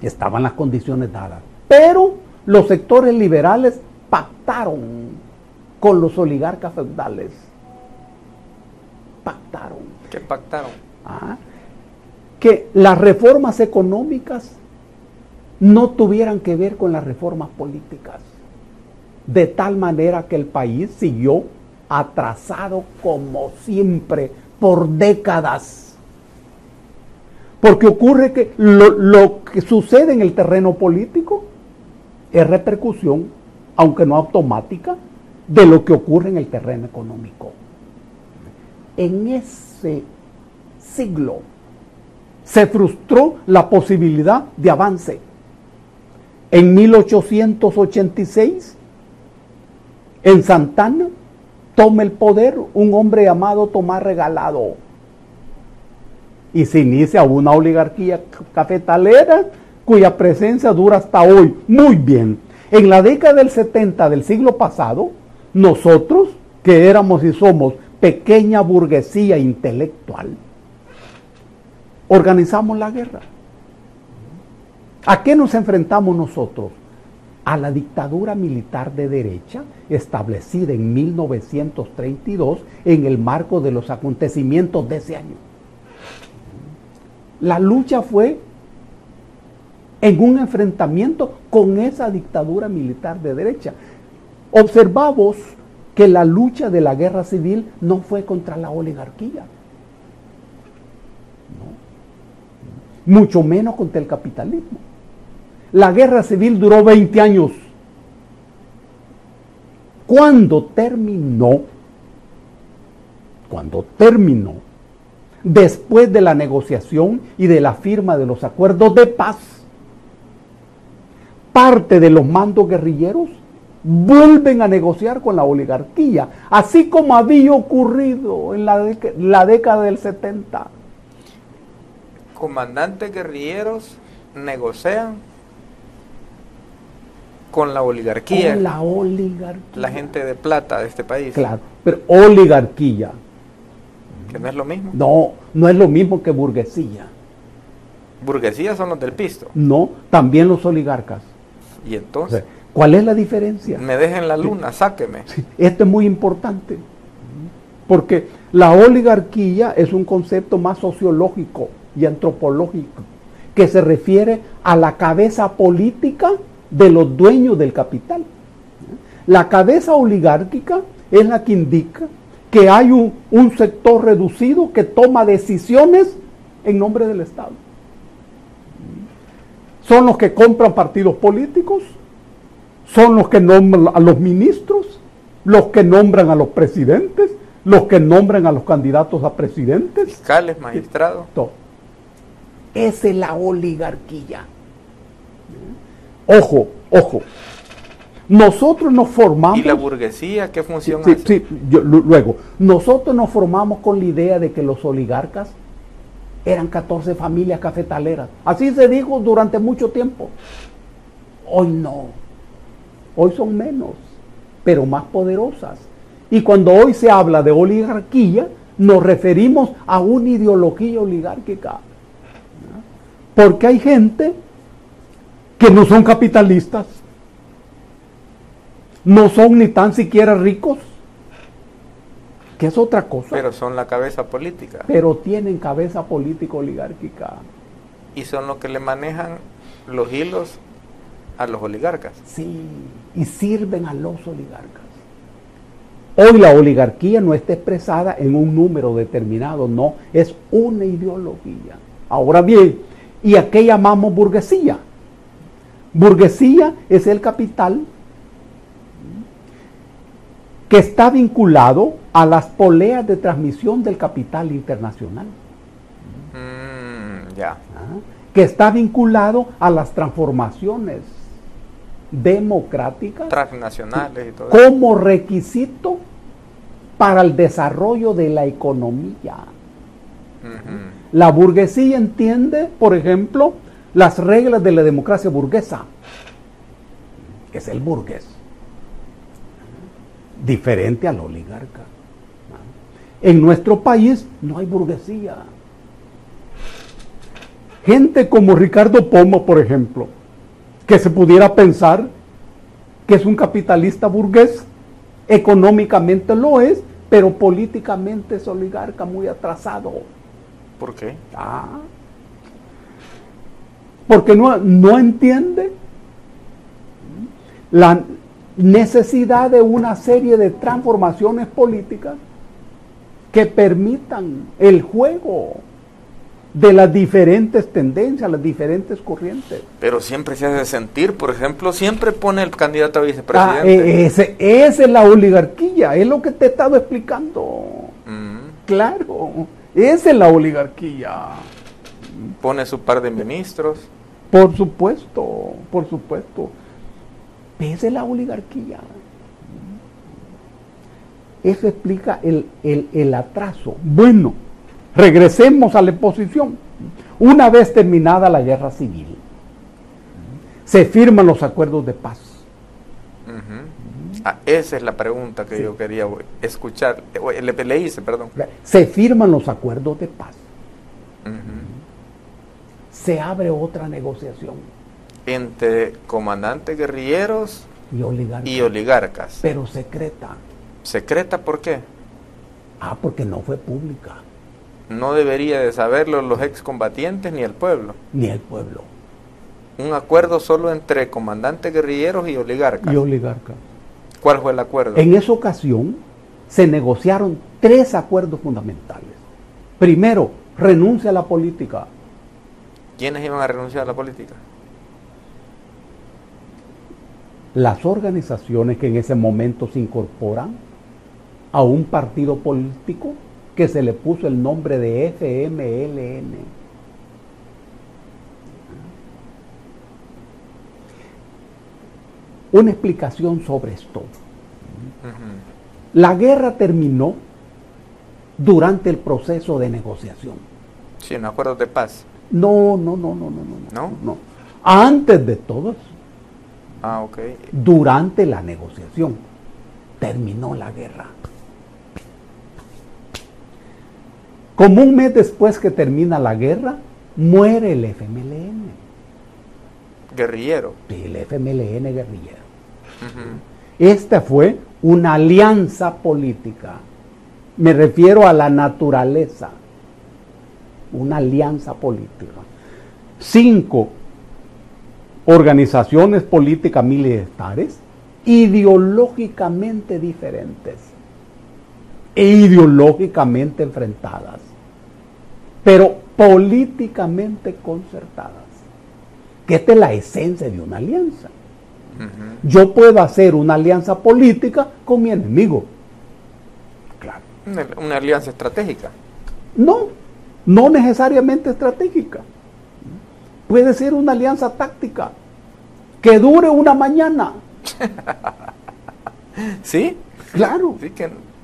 estaban las condiciones dadas. Pero los sectores liberales pactaron con los oligarcas feudales. Pactaron. ¿Qué pactaron? Que las reformas económicas no tuvieran que ver con las reformas políticas. De tal manera que el país siguió atrasado como siempre por décadas. Porque ocurre que lo que sucede en el terreno político es repercusión, aunque no automática, de lo que ocurre en el terreno económico. En ese siglo se frustró la posibilidad de avance. En 1886, en Santana, toma el poder un hombre llamado Tomás Regalado y se inicia una oligarquía cafetalera cuya presencia dura hasta hoy. Muy bien, en la década del 70 del siglo pasado, nosotros, que éramos y somos pequeña burguesía intelectual, organizamos la guerra. ¿A qué nos enfrentamos nosotros? A la dictadura militar de derecha establecida en 1932 en el marco de los acontecimientos de ese año. La lucha fue en un enfrentamiento con esa dictadura militar de derecha. Observamos que la lucha de la guerra civil no fue contra la oligarquía, no, mucho menos contra el capitalismo. La guerra civil duró 20 años. Cuando terminó, después de la negociación y de la firma de los acuerdos de paz, parte de los mandos guerrilleros vuelven a negociar con la oligarquía, así como había ocurrido en la década del 70. Comandantes guerrilleros negocian con la oligarquía. Con la oligarquía. La gente de plata de este país. Claro, pero oligarquía. Que no es lo mismo. No, no es lo mismo que burguesía. Burguesía son los del pisto. No, también los oligarcas. Y entonces, ¿cuál es la diferencia? me dejen la luna, sáqueme. Sí, esto es muy importante. Porque la oligarquía es un concepto más sociológico y antropológico, que se refiere a la cabeza política de los dueños del capital. La cabeza oligárquica es la que indica que hay un sector reducido que toma decisiones en nombre del Estado. Son los que compran partidos políticos, son los que nombran a los ministros, los que nombran a los presidentes, los que nombran a los candidatos a presidentes. Fiscales, magistrados. Todo. Esa es la oligarquía. Ojo, ojo. Nosotros nos formamos... ¿Y la burguesía qué función sí, hace? Sí, luego, nosotros nos formamos con la idea de que los oligarcas eran 14 familias cafetaleras. Así se dijo durante mucho tiempo. Hoy no. Hoy son menos, pero más poderosas. Y cuando hoy se habla de oligarquía, nos referimos a una ideología oligárquica. Porque hay gente que no son capitalistas, no son ni tan siquiera ricos, que es otra cosa. Pero son la cabeza política. Pero tienen cabeza política oligárquica. Y son los que le manejan los hilos a los oligarcas. Sí, y sirven a los oligarcas. Hoy la oligarquía no está expresada en un número determinado, no, es una ideología. Ahora bien, ¿y a qué llamamos burguesía? Burguesía es el capital que está vinculado a las poleas de transmisión del capital internacional. Ya. Que está vinculado a las transformaciones democráticas Transnacionales y todo eso. como requisito para el desarrollo de la economía. La burguesía entiende, por ejemplo, las reglas de la democracia burguesa. Es el burgués. Diferente al oligarca. En nuestro país no hay burguesía. Gente como Ricardo Poma, por ejemplo, que se pudiera pensar que es un capitalista burgués, económicamente lo es, pero políticamente es oligarca muy atrasado. ¿Por qué? Porque no entiende la necesidad de una serie de transformaciones políticas que permitan el juego de las diferentes tendencias, las diferentes corrientes. Pero siempre se hace sentir, por ejemplo, siempre pone el candidato a vicepresidente. Esa es la oligarquía, es lo que te he estado explicando. Claro, esa es la oligarquía. Pone su par de ministros. Por supuesto, por supuesto. Esa es la oligarquía. Eso explica el atraso. Bueno, regresemos a la exposición. Una vez terminada la guerra civil, se firman los acuerdos de paz. Esa es la pregunta que yo quería escuchar. Le hice, perdón. Se firman los acuerdos de paz. Se abre otra negociación. Entre comandantes guerrilleros y oligarcas. Pero secreta. ¿Secreta por qué? Porque no fue pública. No debería de saberlo los excombatientes ni el pueblo. Ni el pueblo. Un acuerdo solo entre comandantes guerrilleros y oligarcas. ¿Cuál fue el acuerdo? En esa ocasión se negociaron 3 acuerdos fundamentales. Primero, renuncia a la política. ¿Quiénes iban a renunciar a la política? Las organizaciones que en ese momento se incorporan a un partido político que se le puso el nombre de FMLN. Una explicación sobre esto. La guerra terminó durante el proceso de negociación. Sí, en acuerdos de paz. No. Antes de todo eso. Ok. Durante la negociación terminó la guerra. Como un mes después que termina la guerra, muere el FMLN. Guerrillero. Sí, el FMLN guerrillero. Esta fue una alianza política. Me refiero a la naturaleza. Una alianza política. 5 organizaciones políticas militares ideológicamente diferentes e ideológicamente enfrentadas, pero políticamente concertadas, que esta es la esencia de una alianza. Yo puedo hacer una alianza política con mi enemigo. Claro. Una alianza estratégica. No necesariamente estratégica. Puede ser una alianza táctica que dure una mañana. ¿Sí? Claro.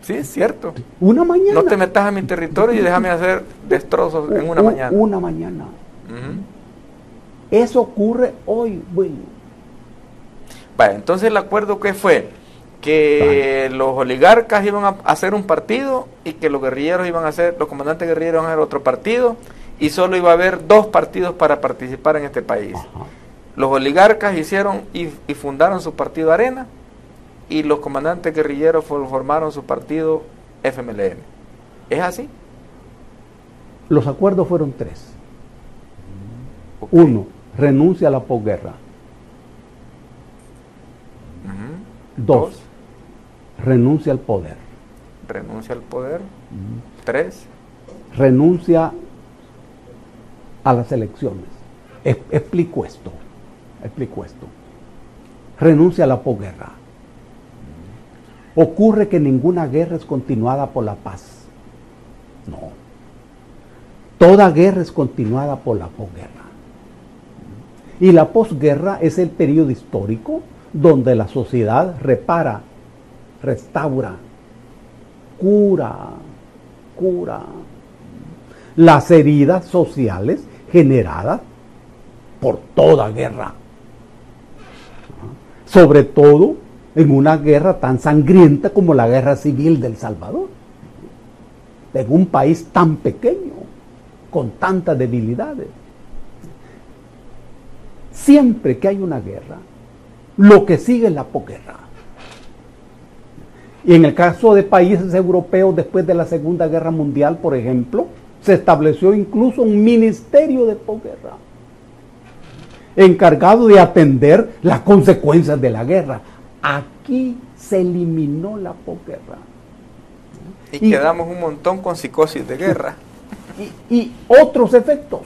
Sí, es cierto. Una mañana. No te metas a mi territorio y déjame hacer destrozos en una mañana. Una mañana. Eso ocurre hoy, Vale, entonces el acuerdo que fue que los oligarcas iban a hacer un partido y que los guerrilleros los comandantes guerrilleros iban a hacer otro partido, y solo iba a haber 2 partidos para participar en este país. Los oligarcas hicieron y fundaron su partido Arena, y los comandantes guerrilleros formaron su partido FMLN. ¿Es así? Los acuerdos fueron 3. 1. Renuncia a la posguerra. 2. Renuncia al poder. Renuncia al poder. 3. Renuncia a las elecciones. Explico esto. Renuncia a la posguerra. ocurre que ninguna guerra es continuada por la paz. No. Toda guerra es continuada por la posguerra. Y la posguerra es el periodo histórico donde la sociedad repara, restaura, cura las heridas sociales generadas por toda guerra. Sobre todo en una guerra tan sangrienta como la Guerra Civil de El Salvador. En un país tan pequeño, con tantas debilidades. Siempre que hay una guerra, lo que sigue es la posguerra. Y en el caso de países europeos, después de la Segunda Guerra Mundial, por ejemplo, se estableció incluso un ministerio de posguerra, encargado de atender las consecuencias de la guerra. Aquí se eliminó la posguerra. Y quedamos un montón con psicosis de guerra. Y otros efectos.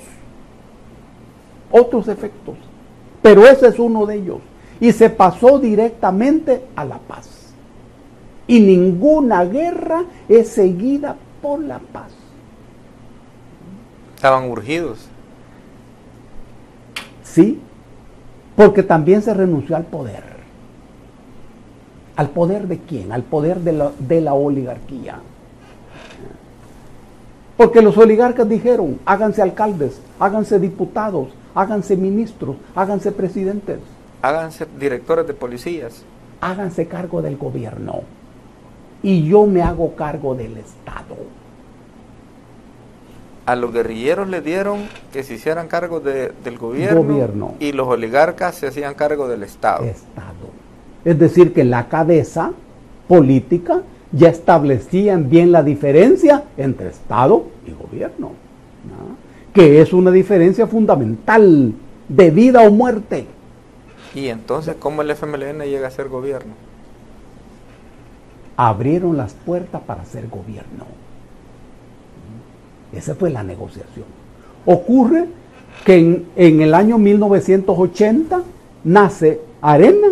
Pero ese es uno de ellos. Y se pasó directamente a la paz. Y ninguna guerra es seguida por la paz. Estaban urgidos. Sí, porque también se renunció al poder. ¿Al poder de quién? Al poder de la oligarquía. Porque los oligarcas dijeron, háganse alcaldes, háganse diputados, háganse ministros, háganse presidentes. Háganse directores de policías. Háganse cargo del gobierno. Y yo me hago cargo del Estado. A los guerrilleros les dieron que se hicieran cargo del gobierno. Y los oligarcas se hacían cargo del Estado. Es decir, que la cabeza política ya establecían bien la diferencia entre Estado y gobierno, ¿no? Que es una diferencia fundamental de vida o muerte. Y entonces, ¿cómo el FMLN llega a ser gobierno? Abrieron las puertas para ser gobierno. Esa fue la negociación. Ocurre que en el año 1980 nace Arena.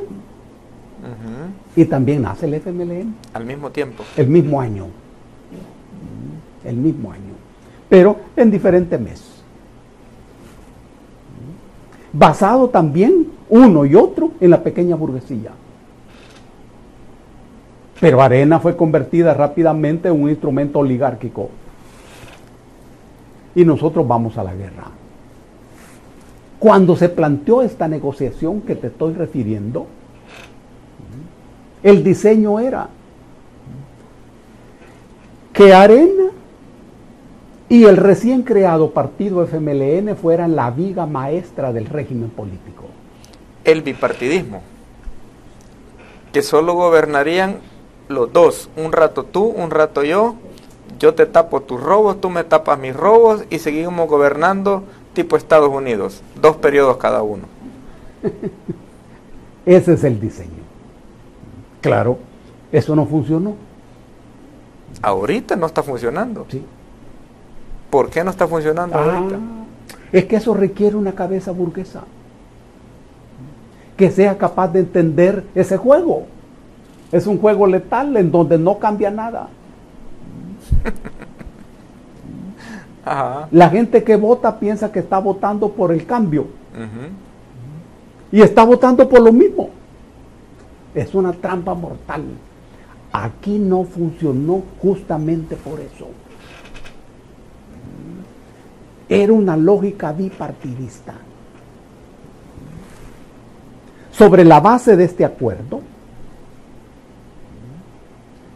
Y también nace el FMLN. Al mismo tiempo. El mismo año. Pero en diferentes meses. Basado también uno y otro en la pequeña burguesía. Pero Arena fue convertida rápidamente en un instrumento oligárquico. Y nosotros vamos a la guerra. Cuando se planteó esta negociación que te estoy refiriendo, el diseño era que Arena y el recién creado partido FMLN fueran la viga maestra del régimen político. El bipartidismo. Que solo gobernarían los dos. Un rato tú, un rato yo. Yo te tapo tus robos, tú me tapas mis robos y seguimos gobernando tipo Estados Unidos. 2 periodos cada uno. Ese es el diseño. Claro, eso no funcionó. Ahorita no está funcionando. Sí. ¿Por qué no está funcionando ahorita? Es que eso requiere una cabeza burguesa que sea capaz de entender ese juego. Es un juego letal en donde no cambia nada. Ajá. La gente que vota piensa que está votando por el cambio. Y está votando por lo mismo. Es una trampa mortal. Aquí no funcionó justamente por eso. Era una lógica bipartidista. Sobre la base de este acuerdo,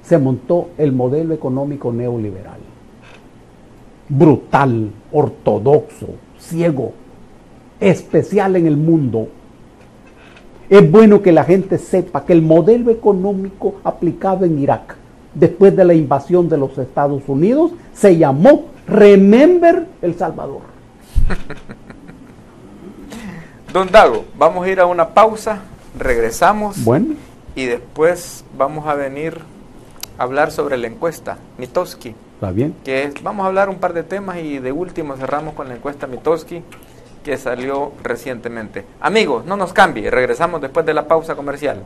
se montó el modelo económico neoliberal. Brutal, ortodoxo, ciego, especial en el mundo. Es bueno que la gente sepa que el modelo económico aplicado en Irak, después de la invasión de los Estados Unidos, se llamó Remember El Salvador. Don Dago, vamos a ir a una pausa, regresamos. Bueno. Y después vamos a venir a hablar sobre la encuesta Mitofsky. ¿Está bien? Vamos a hablar un par de temas y de último cerramos con la encuesta Mitofsky que salió recientemente. Amigos, no nos cambie, regresamos después de la pausa comercial.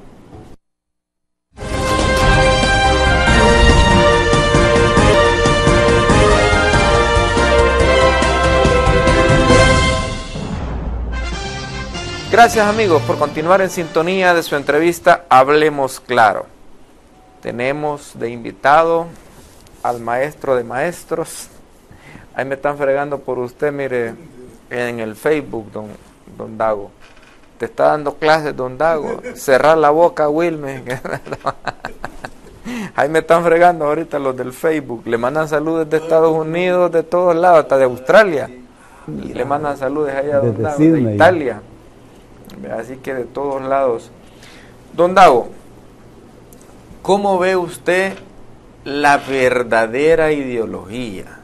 Gracias amigos por continuar en sintonía de su entrevista Hablemos Claro. Tenemos de invitado al maestro de maestros. Ahí me están fregando por usted, mire, en el Facebook, don Dago. Te está dando clases, don Dago. Cerrar la boca, Wilmer. Ahí me están fregando ahorita los del Facebook. Le mandan saludos de Estados Unidos, de todos lados, hasta de Australia. Le mandan saludos allá a don Dago, de Italia. Así que de todos lados. Don Dago, ¿cómo ve usted la verdadera ideología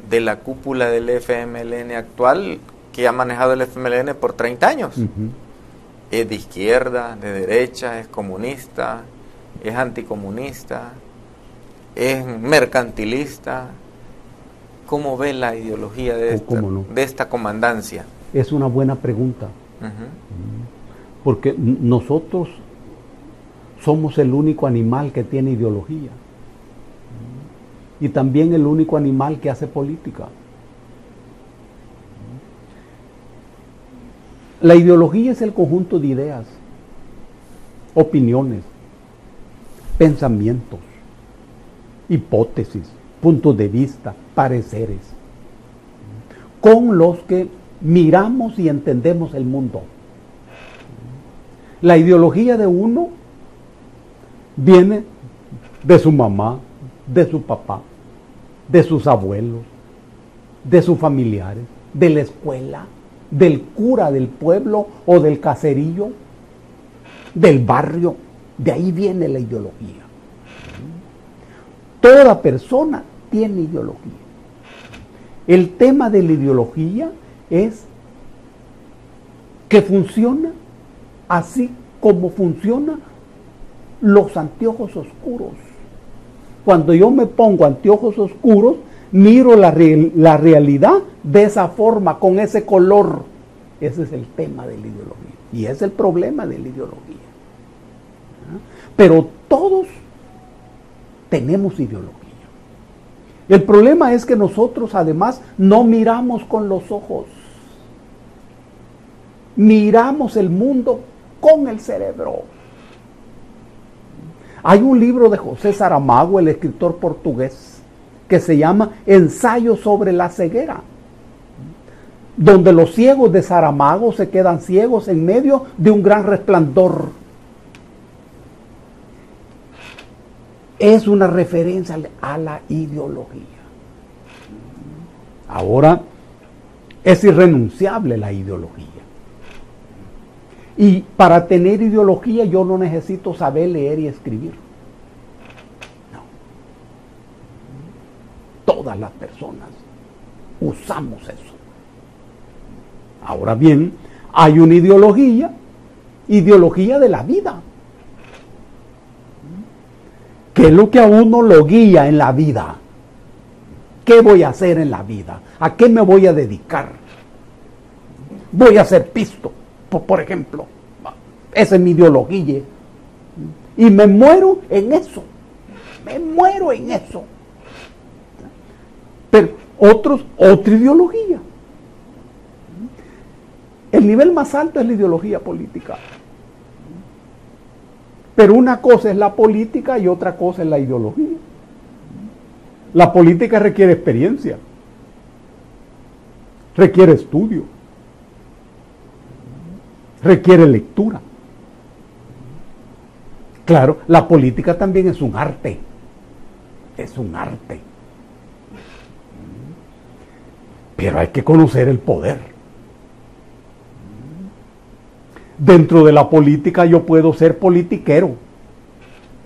de la cúpula del FMLN actual, que ha manejado el FMLN por 30 años? Es de izquierda, de derecha, es comunista, es anticomunista, es mercantilista. ¿Cómo ve la ideología de esta comandancia? Es una buena pregunta. Porque nosotros somos el único animal que tiene ideología y también el único animal que hace política. La ideología es el conjunto de ideas, opiniones, pensamientos, hipótesis, puntos de vista, pareceres, con los que miramos y entendemos el mundo. La ideología de uno viene de su mamá, de su papá, de sus abuelos, de sus familiares, de la escuela, del cura del pueblo o del caserío, del barrio. De ahí viene la ideología. Toda persona tiene ideología. El tema de la ideología es que funciona así como funcionan los anteojos oscuros. Cuando yo me pongo anteojos oscuros, miro la realidad de esa forma, con ese color. Ese es el tema de la ideología. Y es el problema de la ideología. Pero todos tenemos ideología. El problema es que nosotros además no miramos con los ojos. Miramos el mundo con el cerebro. Hay un libro de José Saramago, el escritor portugués, que se llama Ensayo sobre la ceguera, donde los ciegos de Saramago se quedan ciegos en medio de un gran resplandor. Es una referencia a la ideología. Ahora, es irrenunciable la ideología. Y para tener ideología yo no necesito saber leer y escribir. No. Todas las personas usamos eso. Ahora bien, hay una ideología de la vida. ¿Qué es lo que a uno lo guía en la vida? ¿Qué voy a hacer en la vida? ¿A qué me voy a dedicar? Voy a ser pisto, por ejemplo. Esa es mi ideología. Y me muero en eso. Me muero en eso. Pero otra ideología. El nivel más alto es la ideología política. Pero una cosa es la política y otra cosa es la ideología. La política requiere experiencia, requiere estudio, requiere lectura. Claro, la política también es un arte. Es un arte. Pero hay que conocer el poder. Dentro de la política yo puedo ser politiquero,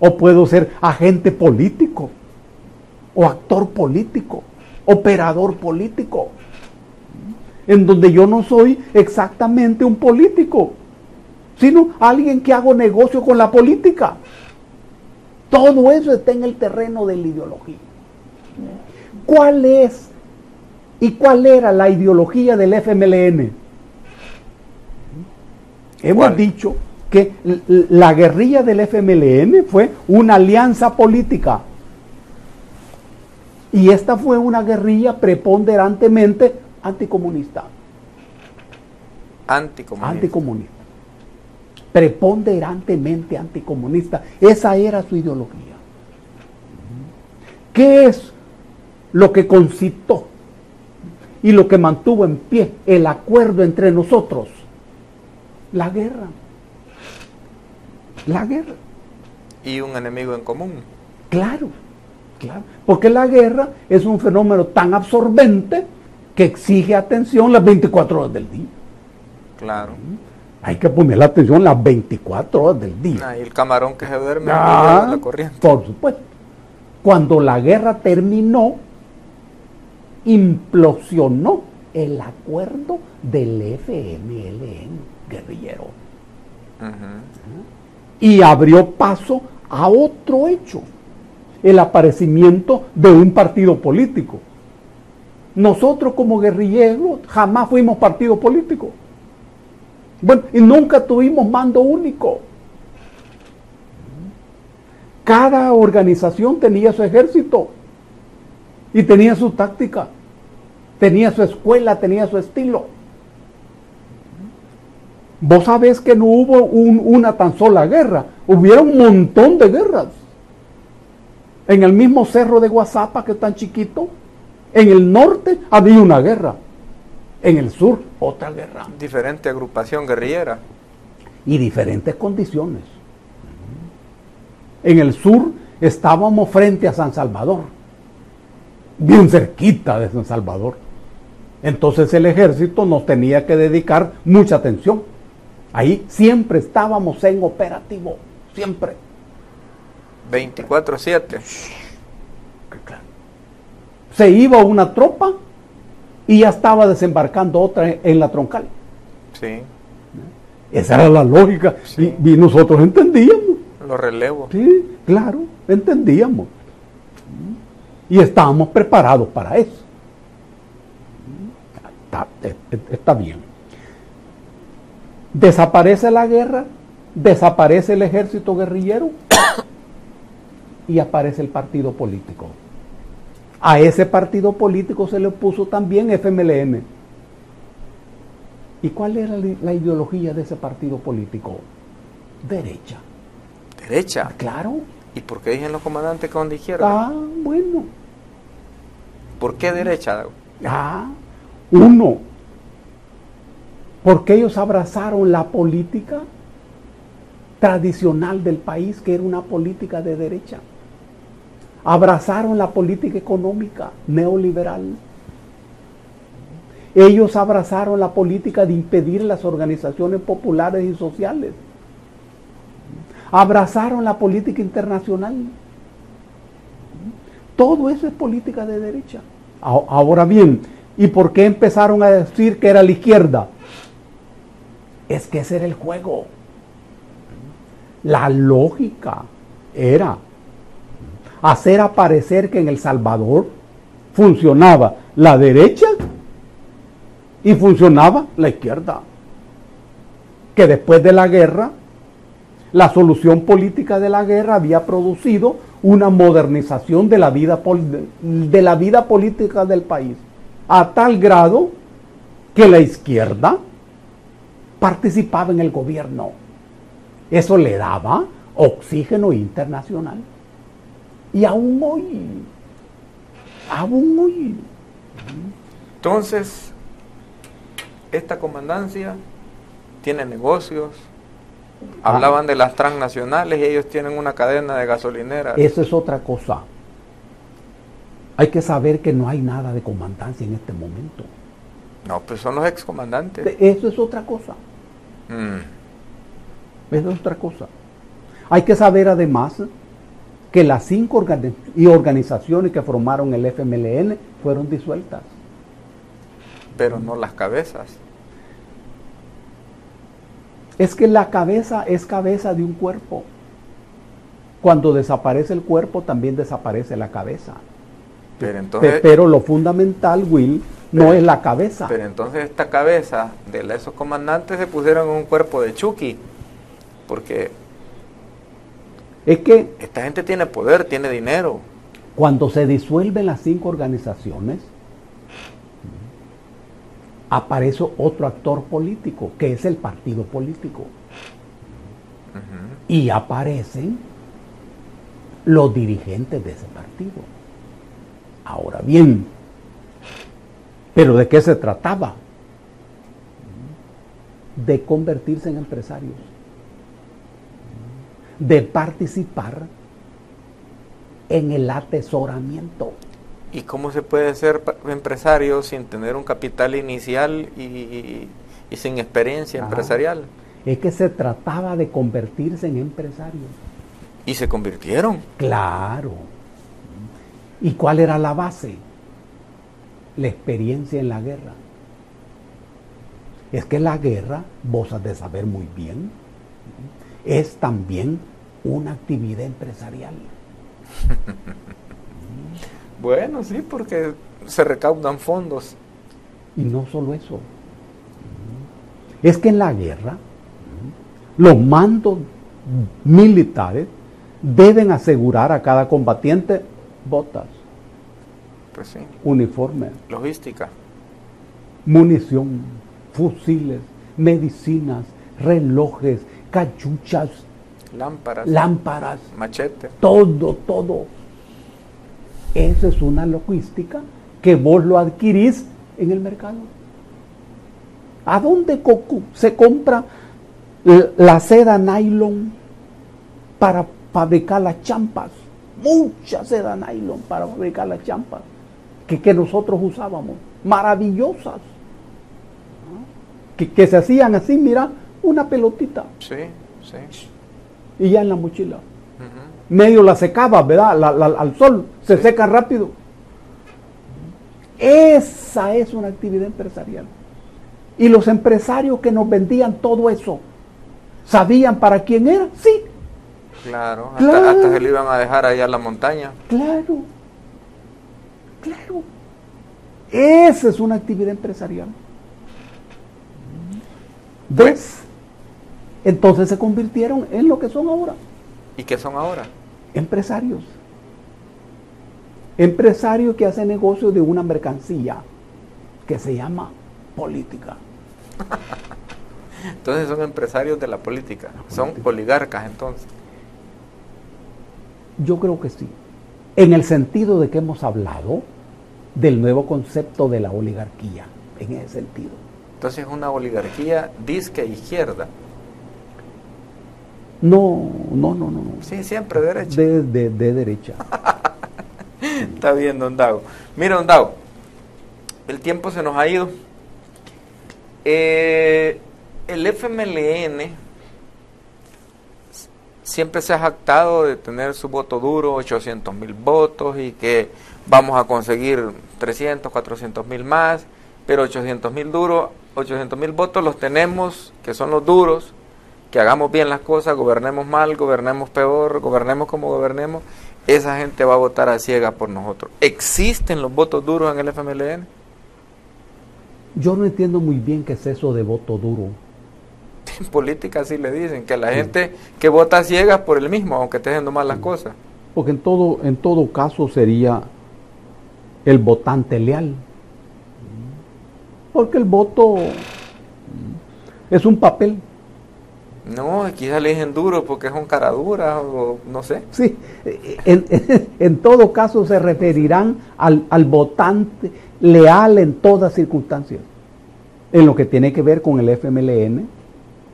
o puedo ser agente político, o actor político, operador político, en donde yo no soy exactamente un político, sino alguien que hago negocio con la política. Todo eso está en el terreno de la ideología. ¿Cuál es y cuál era la ideología del FMLN? Hemos dicho que la guerrilla del FMLN fue una alianza política. Y esta fue una guerrilla preponderantemente anticomunista. Anticomunista. Preponderantemente anticomunista. Esa era su ideología. ¿Qué es lo que concitó y lo que mantuvo en pie el acuerdo entre nosotros? La guerra. La guerra. Y un enemigo en común. Claro, claro. Porque la guerra es un fenómeno tan absorbente que exige atención las 24 horas del día. Claro. Hay que poner la atención las 24 horas del día. Y el camarón que se duerme en medio de la corriente. Por supuesto. Cuando la guerra terminó, implosionó el acuerdo del FMLN guerrillero. Y abrió paso a otro hecho, el aparecimiento de un partido político. Nosotros como guerrilleros jamás fuimos partido político. Bueno, y nunca tuvimos mando único. Cada organización tenía su ejército y tenía su táctica, tenía su escuela, tenía su estilo. Vos sabés que no hubo una tan sola guerra, hubieron un montón de guerras. En el mismo cerro de Guazapa, que es tan chiquito, en el norte había una guerra, en el sur otra guerra. Diferente agrupación guerrillera. Y diferentes condiciones. En el sur estábamos frente a San Salvador, bien cerquita de San Salvador. Entonces el ejército nos tenía que dedicar mucha atención. Ahí siempre estábamos en operativo, siempre. 24/7. Se iba una tropa y ya estaba desembarcando otra en la troncal. Sí. Esa era la lógica. Sí. Y nosotros entendíamos. Los relevos. Sí, claro, entendíamos. Y estábamos preparados para eso. Está bien. Desaparece la guerra, desaparece el ejército guerrillero y aparece el partido político. A ese partido político se le puso también FMLN. ¿Y cuál era la ideología de ese partido político? Derecha. ¿Derecha? Claro. ¿Y por qué dicen los comandantes que son de izquierda? Bueno. ¿Por qué derecha? Uno, porque ellos abrazaron la política tradicional del país, que era una política de derecha. Abrazaron la política económica neoliberal. Ellos abrazaron la política de impedir las organizaciones populares y sociales. Abrazaron la política internacional. Todo eso es política de derecha. Ahora bien, ¿y por qué empezaron a decir que era la izquierda? Es que ese era el juego. La lógica era hacer aparecer que en El Salvador funcionaba la derecha y funcionaba la izquierda. Que después de la guerra, la solución política de la guerra había producido una modernización de la vida política del país, a tal grado que la izquierda participaba en el gobierno. Eso le daba oxígeno internacional. Y aún hoy. Entonces, esta comandancia tiene negocios. Hablaban de las transnacionales y ellos tienen una cadena de gasolineras. Eso es otra cosa. Hay que saber que no hay nada de comandancia en este momento. No, pues son los excomandantes. Eso es otra cosa. Eso es otra cosa. Hay que saber además que las 5 organizaciones que formaron el FMLN fueron disueltas. Pero no las cabezas. Es que la cabeza es cabeza de un cuerpo. Cuando desaparece el cuerpo, también desaparece la cabeza. Pero lo fundamental, Will, no es la cabeza. Pero entonces esta cabeza de esos comandantes se pusieron en un cuerpo de Chucky. Porque es que esta gente tiene poder, tiene dinero. Cuando se disuelven las 5 organizaciones, aparece otro actor político, que es el partido político. Y aparecen los dirigentes de ese partido. Ahora bien, ¿pero de qué se trataba? De convertirse en empresarios, de participar en el atesoramiento. ¿Y cómo se puede ser empresario sin tener un capital inicial y sin experiencia empresarial? Es que se trataba de convertirse en empresarios. ¿Y se convirtieron? Claro. ¿Y cuál era la base? La experiencia en la guerra. Es que la guerra, vos has de saber muy bien, es también una actividad empresarial. Bueno, sí, porque se recaudan fondos. Y no solo eso. Es que en la guerra, los mandos militares deben asegurar a cada combatiente botas, pues sí, uniforme, logística, munición, fusiles, medicinas, relojes, cachuchas, lámparas, machete. Todo. Esa es una logística que vos lo adquirís en el mercado. ¿A dónde se compra la seda nylon para fabricar las champas? Mucha seda nylon para fabricar las champas que nosotros usábamos, maravillosas, que se hacían así, mira, una pelotita. Sí. Y ya en la mochila. Medio la secaba, ¿verdad? Al sol, se seca rápido. Esa es una actividad empresarial. Y los empresarios que nos vendían todo eso, ¿sabían para quién era? Sí. Claro. Hasta se lo iban a dejar allá en la montaña. Claro. Esa es una actividad empresarial. ¿Ves? Entonces se convirtieron en lo que son ahora. ¿Y qué son ahora? Empresarios. Empresarios que hacen negocio de una mercancía que se llama política. Entonces son empresarios de la política. Son oligarcas entonces. Yo creo que sí. En el sentido de que hemos hablado del nuevo concepto de la oligarquía. En ese sentido. Entonces es una oligarquía disque izquierda. No. Sí, siempre derecha. De derecha. Está bien, don Dago. Mira, don Dago, el tiempo se nos ha ido. El FMLN siempre se ha jactado de tener su voto duro, 800,000 votos, y que vamos a conseguir 300, 400,000 más, pero 800,000 votos los tenemos, que son los duros, que hagamos bien las cosas, gobernemos mal, gobernemos peor, gobernemos como gobernemos, esa gente va a votar a ciegas por nosotros. ¿Existen los votos duros en el FMLN? Yo no entiendo muy bien qué es eso de voto duro. En política sí le dicen, que la gente que vota a ciegas por el mismo, aunque esté haciendo mal las cosas. Porque en todo caso sería el votante leal. Porque el voto es un papel. No, quizás le dicen duro porque es un cara dura o no sé. Sí, en todo caso se referirán al votante leal en todas circunstancias. En lo que tiene que ver con el FMLN,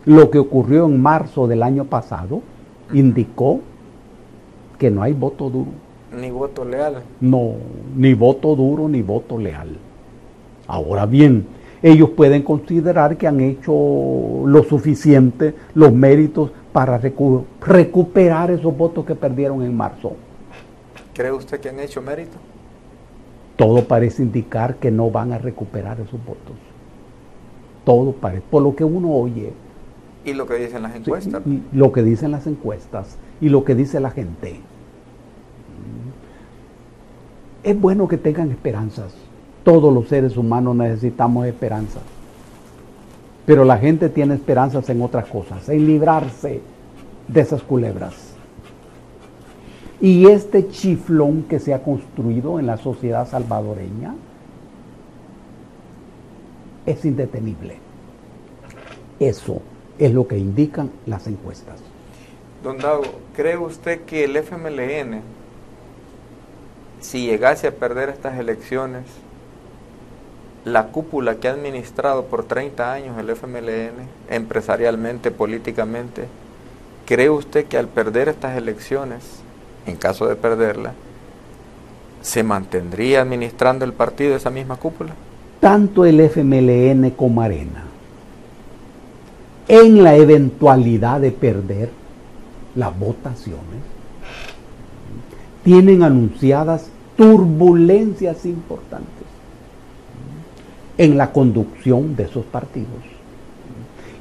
lo que ocurrió en marzo del año pasado indicó que no hay voto duro. Ni voto leal. No, ni voto duro ni voto leal. Ahora bien, ellos pueden considerar que han hecho lo suficiente, los méritos para recuperar esos votos que perdieron en marzo. ¿Cree usted que han hecho mérito? Todo parece indicar que no van a recuperar esos votos. Todo parece, por lo que uno oye. Y lo que dicen las encuestas. Sí, y lo que dicen las encuestas y lo que dice la gente. Es bueno que tengan esperanzas. Todos los seres humanos necesitamos esperanzas. Pero la gente tiene esperanzas en otras cosas, en librarse de esas culebras. Y este chiflón que se ha construido en la sociedad salvadoreña, es indetenible. Eso es lo que indican las encuestas. Don Dago, ¿cree usted que el FMLN, si llegase a perder estas elecciones, la cúpula que ha administrado por 30 años el FMLN, empresarialmente, políticamente, cree usted que al perder estas elecciones, en caso de perderla, se mantendría administrando el partido esa misma cúpula? Tanto el FMLN como Arena, en la eventualidad de perder las votaciones, tienen anunciadas turbulencias importantes en la conducción de esos partidos.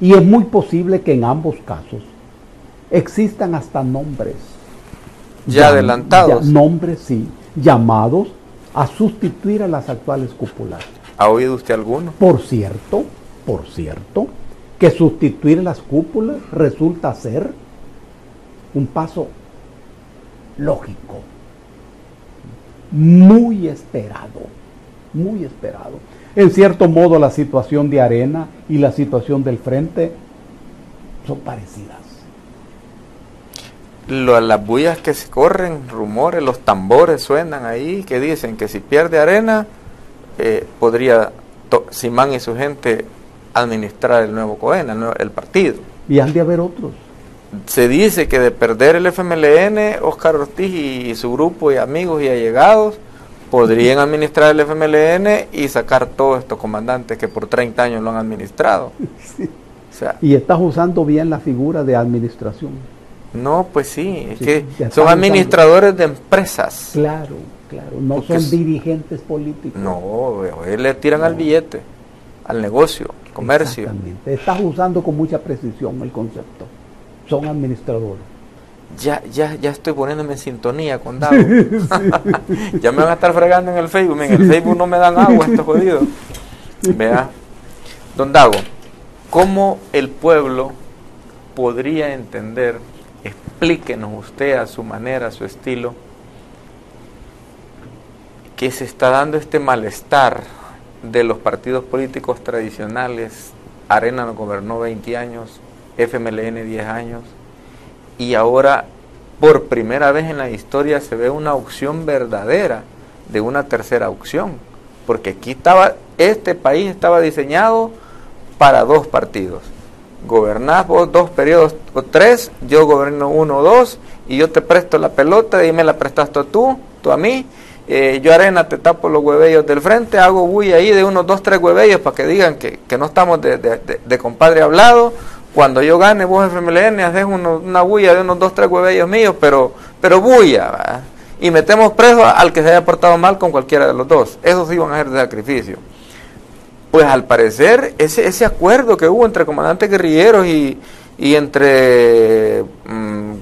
Y es muy posible que en ambos casos existan hasta nombres ya adelantados. Nombres, sí, llamados a sustituir a las actuales cúpulas. ¿Ha oído usted alguno? Por cierto, que sustituir las cúpulas resulta ser un paso lógico, muy esperado. En cierto modo, la situación de Arena y la situación del Frente son parecidas. Las bullas que se corren, rumores, los tambores suenan ahí, que dicen que si pierde Arena, podría Simán y su gente administrar el nuevo COENA, el partido. Y han de haber otros. Se dice que de perder el FMLN, Óscar Ortiz y su grupo y amigos y allegados podrían administrar el FMLN y sacar todos estos comandantes que por 30 años lo han administrado. Sí. O sea, y estás usando bien la figura de administración. No, pues sí, es Sí, que son administradores de empresas. Claro, no Porque son dirigentes políticos. No, le tiran al billete, al negocio, al comercio. Exactamente, estás usando con mucha precisión el concepto. Son administradores. Ya estoy poniéndome en sintonía con Dago. Ya me van a estar fregando en el Facebook. En el Facebook no me dan agua estos jodidos. Vea, don Dago, ¿cómo el pueblo podría entender, explíquenos usted a su manera, a su estilo, que se está dando este malestar de los partidos políticos tradicionales? Arena nos gobernó 20 años, FMLN 10 años, y ahora por primera vez en la historia se ve una opción verdadera de una tercera opción, porque aquí este país estaba diseñado para dos partidos. Gobernás vos 2 periodos o 3, yo gobierno 1 o 2, y yo te presto la pelota y me la prestaste tú a mí. Yo, Arena, te tapo los huevellos del frente, hago bulla ahí de unos 2, 3 huevellos para que digan que no estamos de compadre hablado. Cuando yo gane, vos FMLN, haces una bulla de unos 2, 3 huevellos míos, pero bulla, ¿verdad? Y metemos preso al que se haya portado mal con cualquiera de los dos. Esos sí van a ser de sacrificio. Pues al parecer, ese acuerdo que hubo entre comandantes guerrilleros y entre,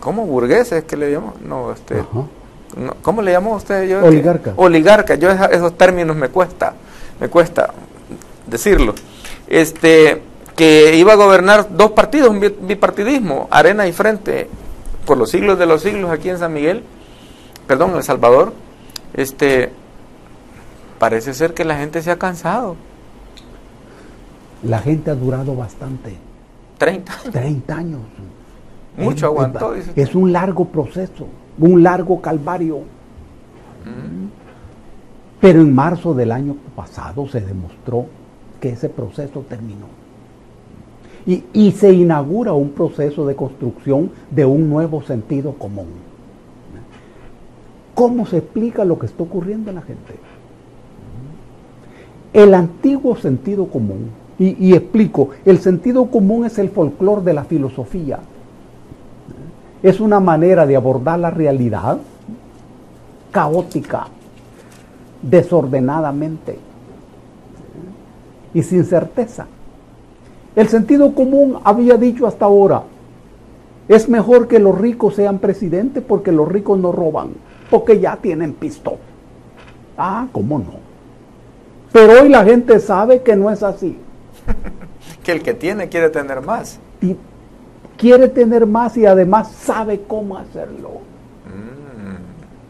¿cómo? Burgueses, ¿qué le llamamos? No, no, ¿cómo le llamó usted? Yo, oligarca. Yo esos términos me cuesta decirlo. Que iba a gobernar 2 partidos, un bipartidismo, Arena y Frente, por los siglos de los siglos aquí en San Miguel, en El Salvador. Parece ser que la gente se ha cansado. La gente ha durado bastante. 30 años. Mucho aguantó. Es un largo proceso, un largo calvario. Pero en marzo del año pasado se demostró que ese proceso terminó. Y se inaugura un proceso de construcción de un nuevo sentido común. ¿Cómo se explica lo que está ocurriendo en la gente? El antiguo sentido común, y explico, el sentido común es el folclore de la filosofía. Es una manera de abordar la realidad caótica, desordenadamente y sin certeza. El sentido común había dicho hasta ahora, es mejor que los ricos sean presidentes porque los ricos no roban, porque ya tienen pisto. ¿Cómo no? Pero hoy la gente sabe que no es así. Que el que tiene quiere tener más. Y quiere tener más y además sabe cómo hacerlo.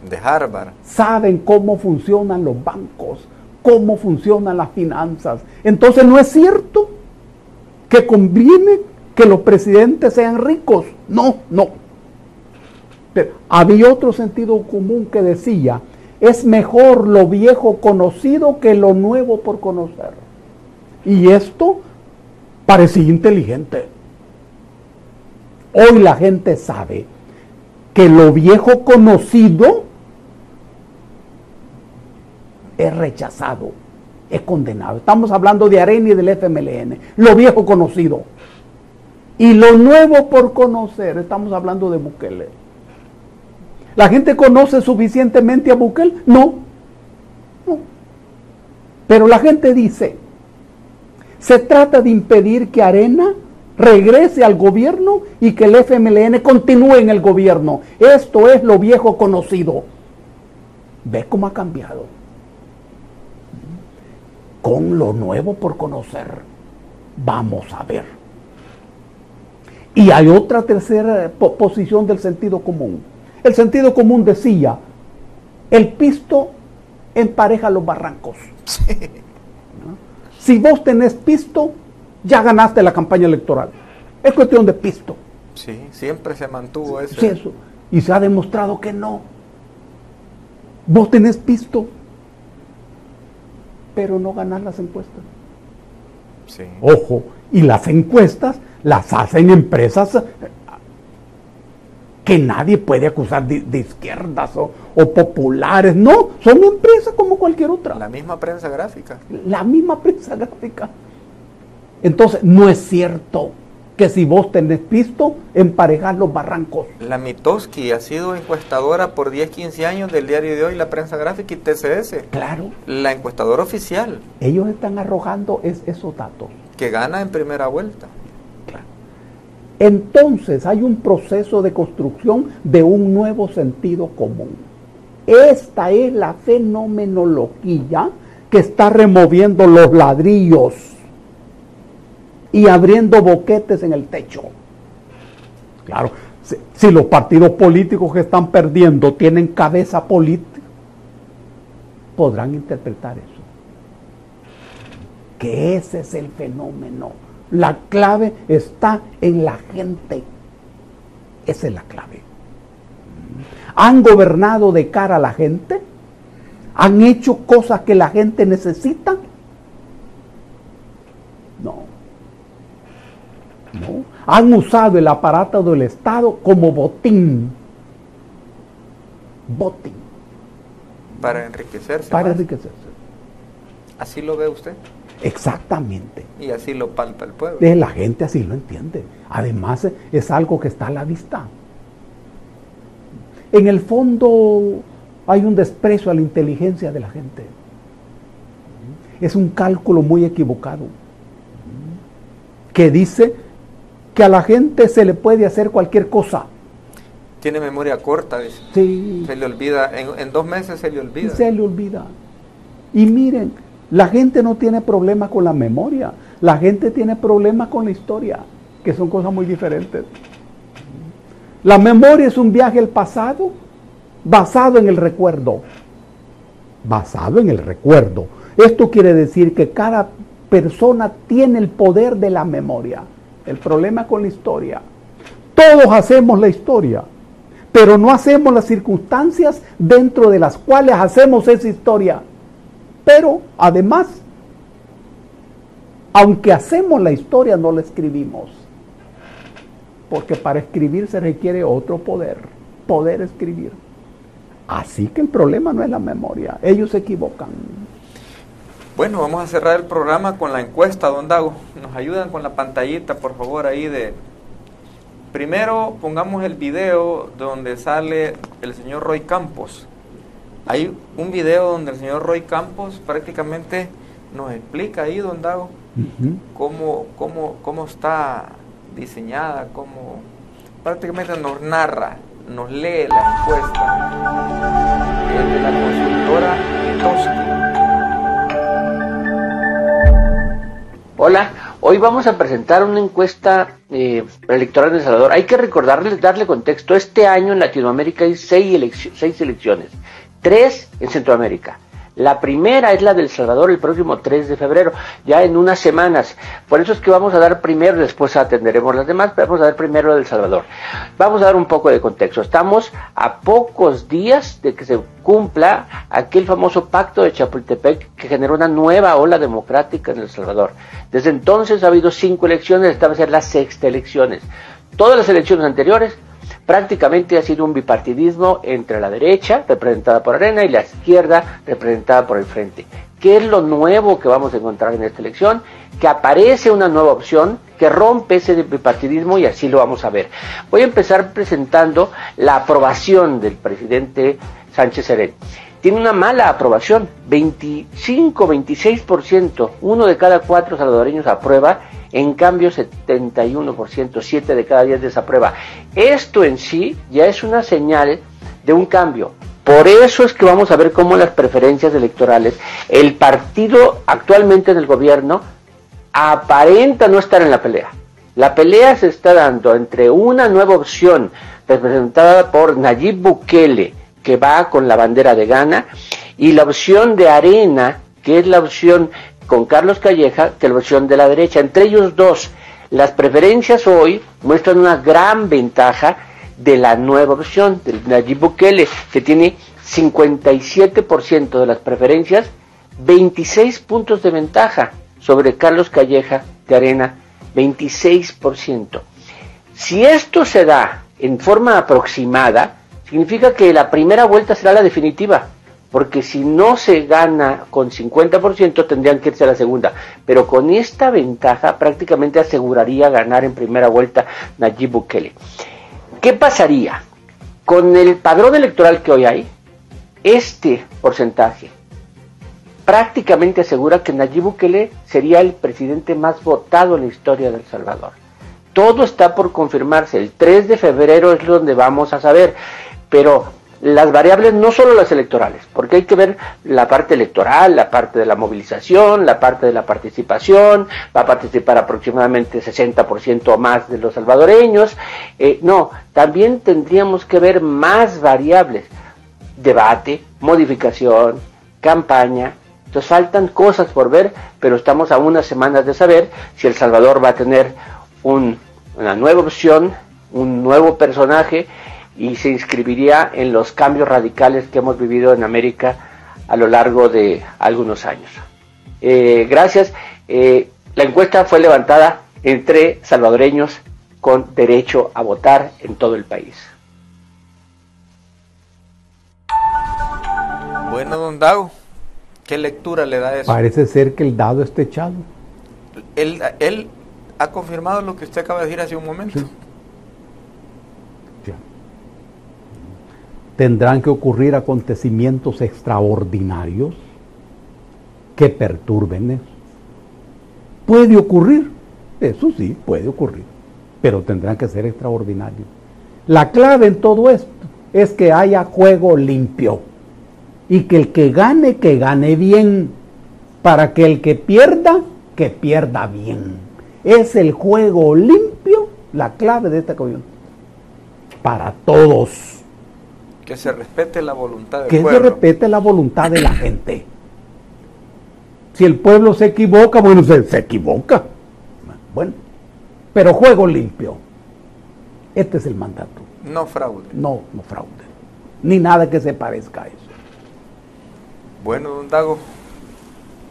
De Harvard. Saben cómo funcionan los bancos, cómo funcionan las finanzas. Entonces no es cierto que conviene que los presidentes sean ricos. No, no. Pero había otro sentido común que decía, es mejor lo viejo conocido que lo nuevo por conocer. Y esto parecía inteligente. Hoy la gente sabe que lo viejo conocido es rechazado, es condenado. Estamos hablando de Arena y del FMLN, lo viejo conocido. Y lo nuevo por conocer, estamos hablando de Bukele. ¿La gente conoce suficientemente a Bukele? No, no. Pero la gente dice, se trata de impedir que Arena regrese al gobierno y que el FMLN continúe en el gobierno. Esto es lo viejo conocido. ¿Ve cómo ha cambiado? Con lo nuevo por conocer. Vamos a ver. Y hay otra tercera posición del sentido común. El sentido común decía, el pisto empareja los barrancos. Sí. ¿No? Si vos tenés pisto, ya ganaste la campaña electoral. Es cuestión de pisto. Sí, siempre se mantuvo eso. Sí, eso. Y se ha demostrado que no. Vos tenés pisto, pero no ganás las encuestas. Sí. Ojo, y las encuestas las hacen empresas que nadie puede acusar de izquierdas o populares. No, son empresas como cualquier otra. La misma prensa gráfica. La misma prensa gráfica. Entonces, no es cierto que si vos tenés pisto, emparejás los barrancos. La Mitofsky ha sido encuestadora por 10, 15 años del Diario de Hoy, la prensa gráfica y TCS. Claro. La encuestadora oficial. Ellos están arrojando esos datos. Que gana en primera vuelta. Claro. Entonces hay un proceso de construcción de un nuevo sentido común. Esta es la fenomenología que está removiendo los ladrillos y abriendo boquetes en el techo. Claro, si los partidos políticos que están perdiendo tienen cabeza política, podrán interpretar eso. Que ese es el fenómeno. La clave está en la gente. Esa es la clave. ¿Han gobernado de cara a la gente? ¿Han hecho cosas que la gente necesita? No. No. Han usado el aparato del Estado como botín. Botín. Para enriquecerse. Para más. enriquecerse. ¿Así lo ve usted? Exactamente. Y así lo palpa el pueblo. La gente así lo entiende. Además, es algo que está a la vista. En el fondo hay un desprecio a la inteligencia de la gente. Es un cálculo muy equivocado que dice que a la gente se le puede hacer cualquier cosa. Tiene memoria corta, dice. Sí. Se le olvida, en 2 meses se le olvida. Se le olvida. Y miren, la gente no tiene problema con la memoria, la gente tiene problemas con la historia, que son cosas muy diferentes. La memoria es un viaje al pasado basado en el recuerdo. Basado en el recuerdo. Esto quiere decir que cada persona tiene el poder de la memoria. El problema con la historia. Todos hacemos la historia, pero no hacemos las circunstancias dentro de las cuales hacemos esa historia. Pero, además, aunque hacemos la historia, no la escribimos. Porque para escribir se requiere otro poder escribir. Así que el problema no es la memoria, ellos se equivocan. Bueno, vamos a cerrar el programa con la encuesta, don Dago. Nos ayudan con la pantallita, por favor, ahí de... Primero, pongamos el video donde sale el señor Roy Campos. Hay un video donde el señor Roy Campos prácticamente nos explica ahí, don Dago, cómo está diseñada, cómo prácticamente nos narra, nos lee la encuesta de la consultora Mitofsky. Hola, hoy vamos a presentar una encuesta electoral en El Salvador. Hay que darle contexto. Este año en Latinoamérica hay 6 elecciones, 3 en Centroamérica. La primera es la del Salvador el próximo 3 de febrero, ya en unas semanas. Por eso es que vamos a dar primero, después atenderemos las demás, pero vamos a dar primero la del Salvador. Vamos a dar un poco de contexto. Estamos a pocos días de que se cumpla aquel famoso pacto de Chapultepec que generó una nueva ola democrática en El Salvador. Desde entonces ha habido 5 elecciones, esta va a ser la 6ª elección. Todas las elecciones anteriores prácticamente ha sido un bipartidismo entre la derecha, representada por Arena, y la izquierda, representada por el Frente. ¿Qué es lo nuevo que vamos a encontrar en esta elección? Que aparece una nueva opción que rompe ese bipartidismo, y así lo vamos a ver. Voy a empezar presentando la aprobación del presidente Sánchez Serén. Tiene una mala aprobación, 25-26%, 1 de cada 4 salvadoreños aprueba, en cambio 71%, 7 de cada 10 desaprueba. Esto en sí ya es una señal de un cambio. Por eso es que vamos a ver cómo las preferencias electorales, el partido actualmente en el gobierno aparenta no estar en la pelea. La pelea se está dando entre una nueva opción representada por Nayib Bukele, que va con la bandera de Ghana, y la opción de Arena, que es la opción con Carlos Calleja, que es la opción de la derecha. Entre ellos dos, las preferencias hoy muestran una gran ventaja de la nueva opción, de Nayib Bukele, que tiene 57% de las preferencias, 26 puntos de ventaja sobre Carlos Calleja de Arena, 26%. Si esto se da en forma aproximada, significa que la primera vuelta será la definitiva, porque si no se gana con 50% tendrían que irse a la segunda, pero con esta ventaja prácticamente aseguraría ganar en primera vuelta Nayib Bukele. ¿Qué pasaría? Con el padrón electoral que hoy hay, este porcentaje prácticamente asegura que Nayib Bukele sería el presidente más votado en la historia de El Salvador. Todo está por confirmarse, el 3 de febrero es donde vamos a saber, pero las variables no solo las electorales, porque hay que ver la parte electoral, la parte de la movilización, la parte de la participación, va a participar aproximadamente 60% o más de los salvadoreños, no, también tendríamos que ver más variables, debate, modificación, campaña. Entonces faltan cosas por ver, pero estamos a unas semanas de saber si El Salvador va a tener una nueva opción, un nuevo personaje, y se inscribiría en los cambios radicales que hemos vivido en América a lo largo de algunos años. Gracias. La encuesta fue levantada entre salvadoreños con derecho a votar en todo el país. Bueno, don Dago, ¿qué lectura le da eso? Parece ser que el dado está echado. Él ha confirmado lo que usted acaba de decir hace un momento. Sí. Tendrán que ocurrir acontecimientos extraordinarios que perturben eso. Puede ocurrir, eso sí, puede ocurrir, pero tendrán que ser extraordinarios. La clave en todo esto es que haya juego limpio y que gane bien, para que el que pierda bien. Es el juego limpio la clave de esta coyuntura. Para todos. Que se respete la voluntad del pueblo. Que se respete la voluntad de la gente. Si el pueblo se equivoca, bueno, se equivoca. Bueno, pero juego limpio. Este es el mandato. No fraude. No fraude. Ni nada que se parezca a eso. Bueno, don Dago,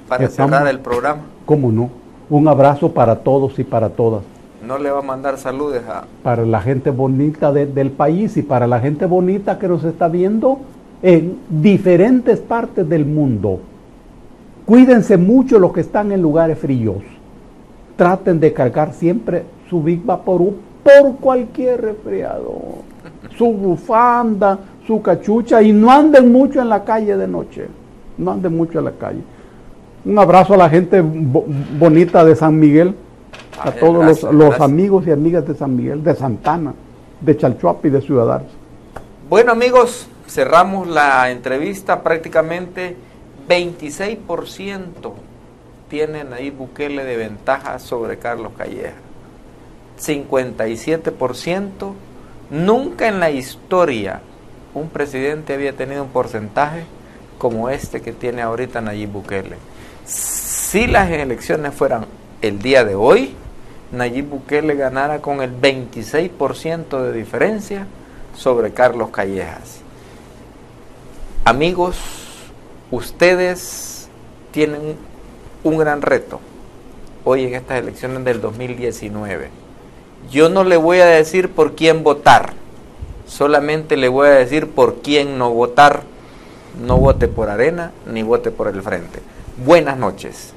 para cerrar el programa. ¿Cómo no? Un abrazo para todos y para todas. No le va a mandar saludos para la gente bonita del país y para la gente bonita que nos está viendo en diferentes partes del mundo. Cuídense mucho los que están en lugares fríos. Traten de cargar siempre su Big Vaporub por cualquier resfriado. Su bufanda, su cachucha, y no anden mucho en la calle de noche. No anden mucho en la calle. Un abrazo a la gente bonita de San Miguel. A todos los amigos y amigas de San Miguel, de Santana, de Chalchuapa y de Ciudadanos. Bueno, amigos, cerramos la entrevista. Prácticamente 26% tiene Nayib Bukele de ventaja sobre Carlos Calleja. 57%. Nunca en la historia un presidente había tenido un porcentaje como este que tiene ahorita Nayib Bukele. Si las elecciones fueran el día de hoy, Nayib Bukele ganara con el 26% de diferencia sobre Carlos Callejas. Amigos, ustedes tienen un gran reto hoy en estas elecciones del 2019. Yo no le voy a decir por quién votar, solamente le voy a decir por quién no votar. No vote por Arena ni vote por el Frente. Buenas noches.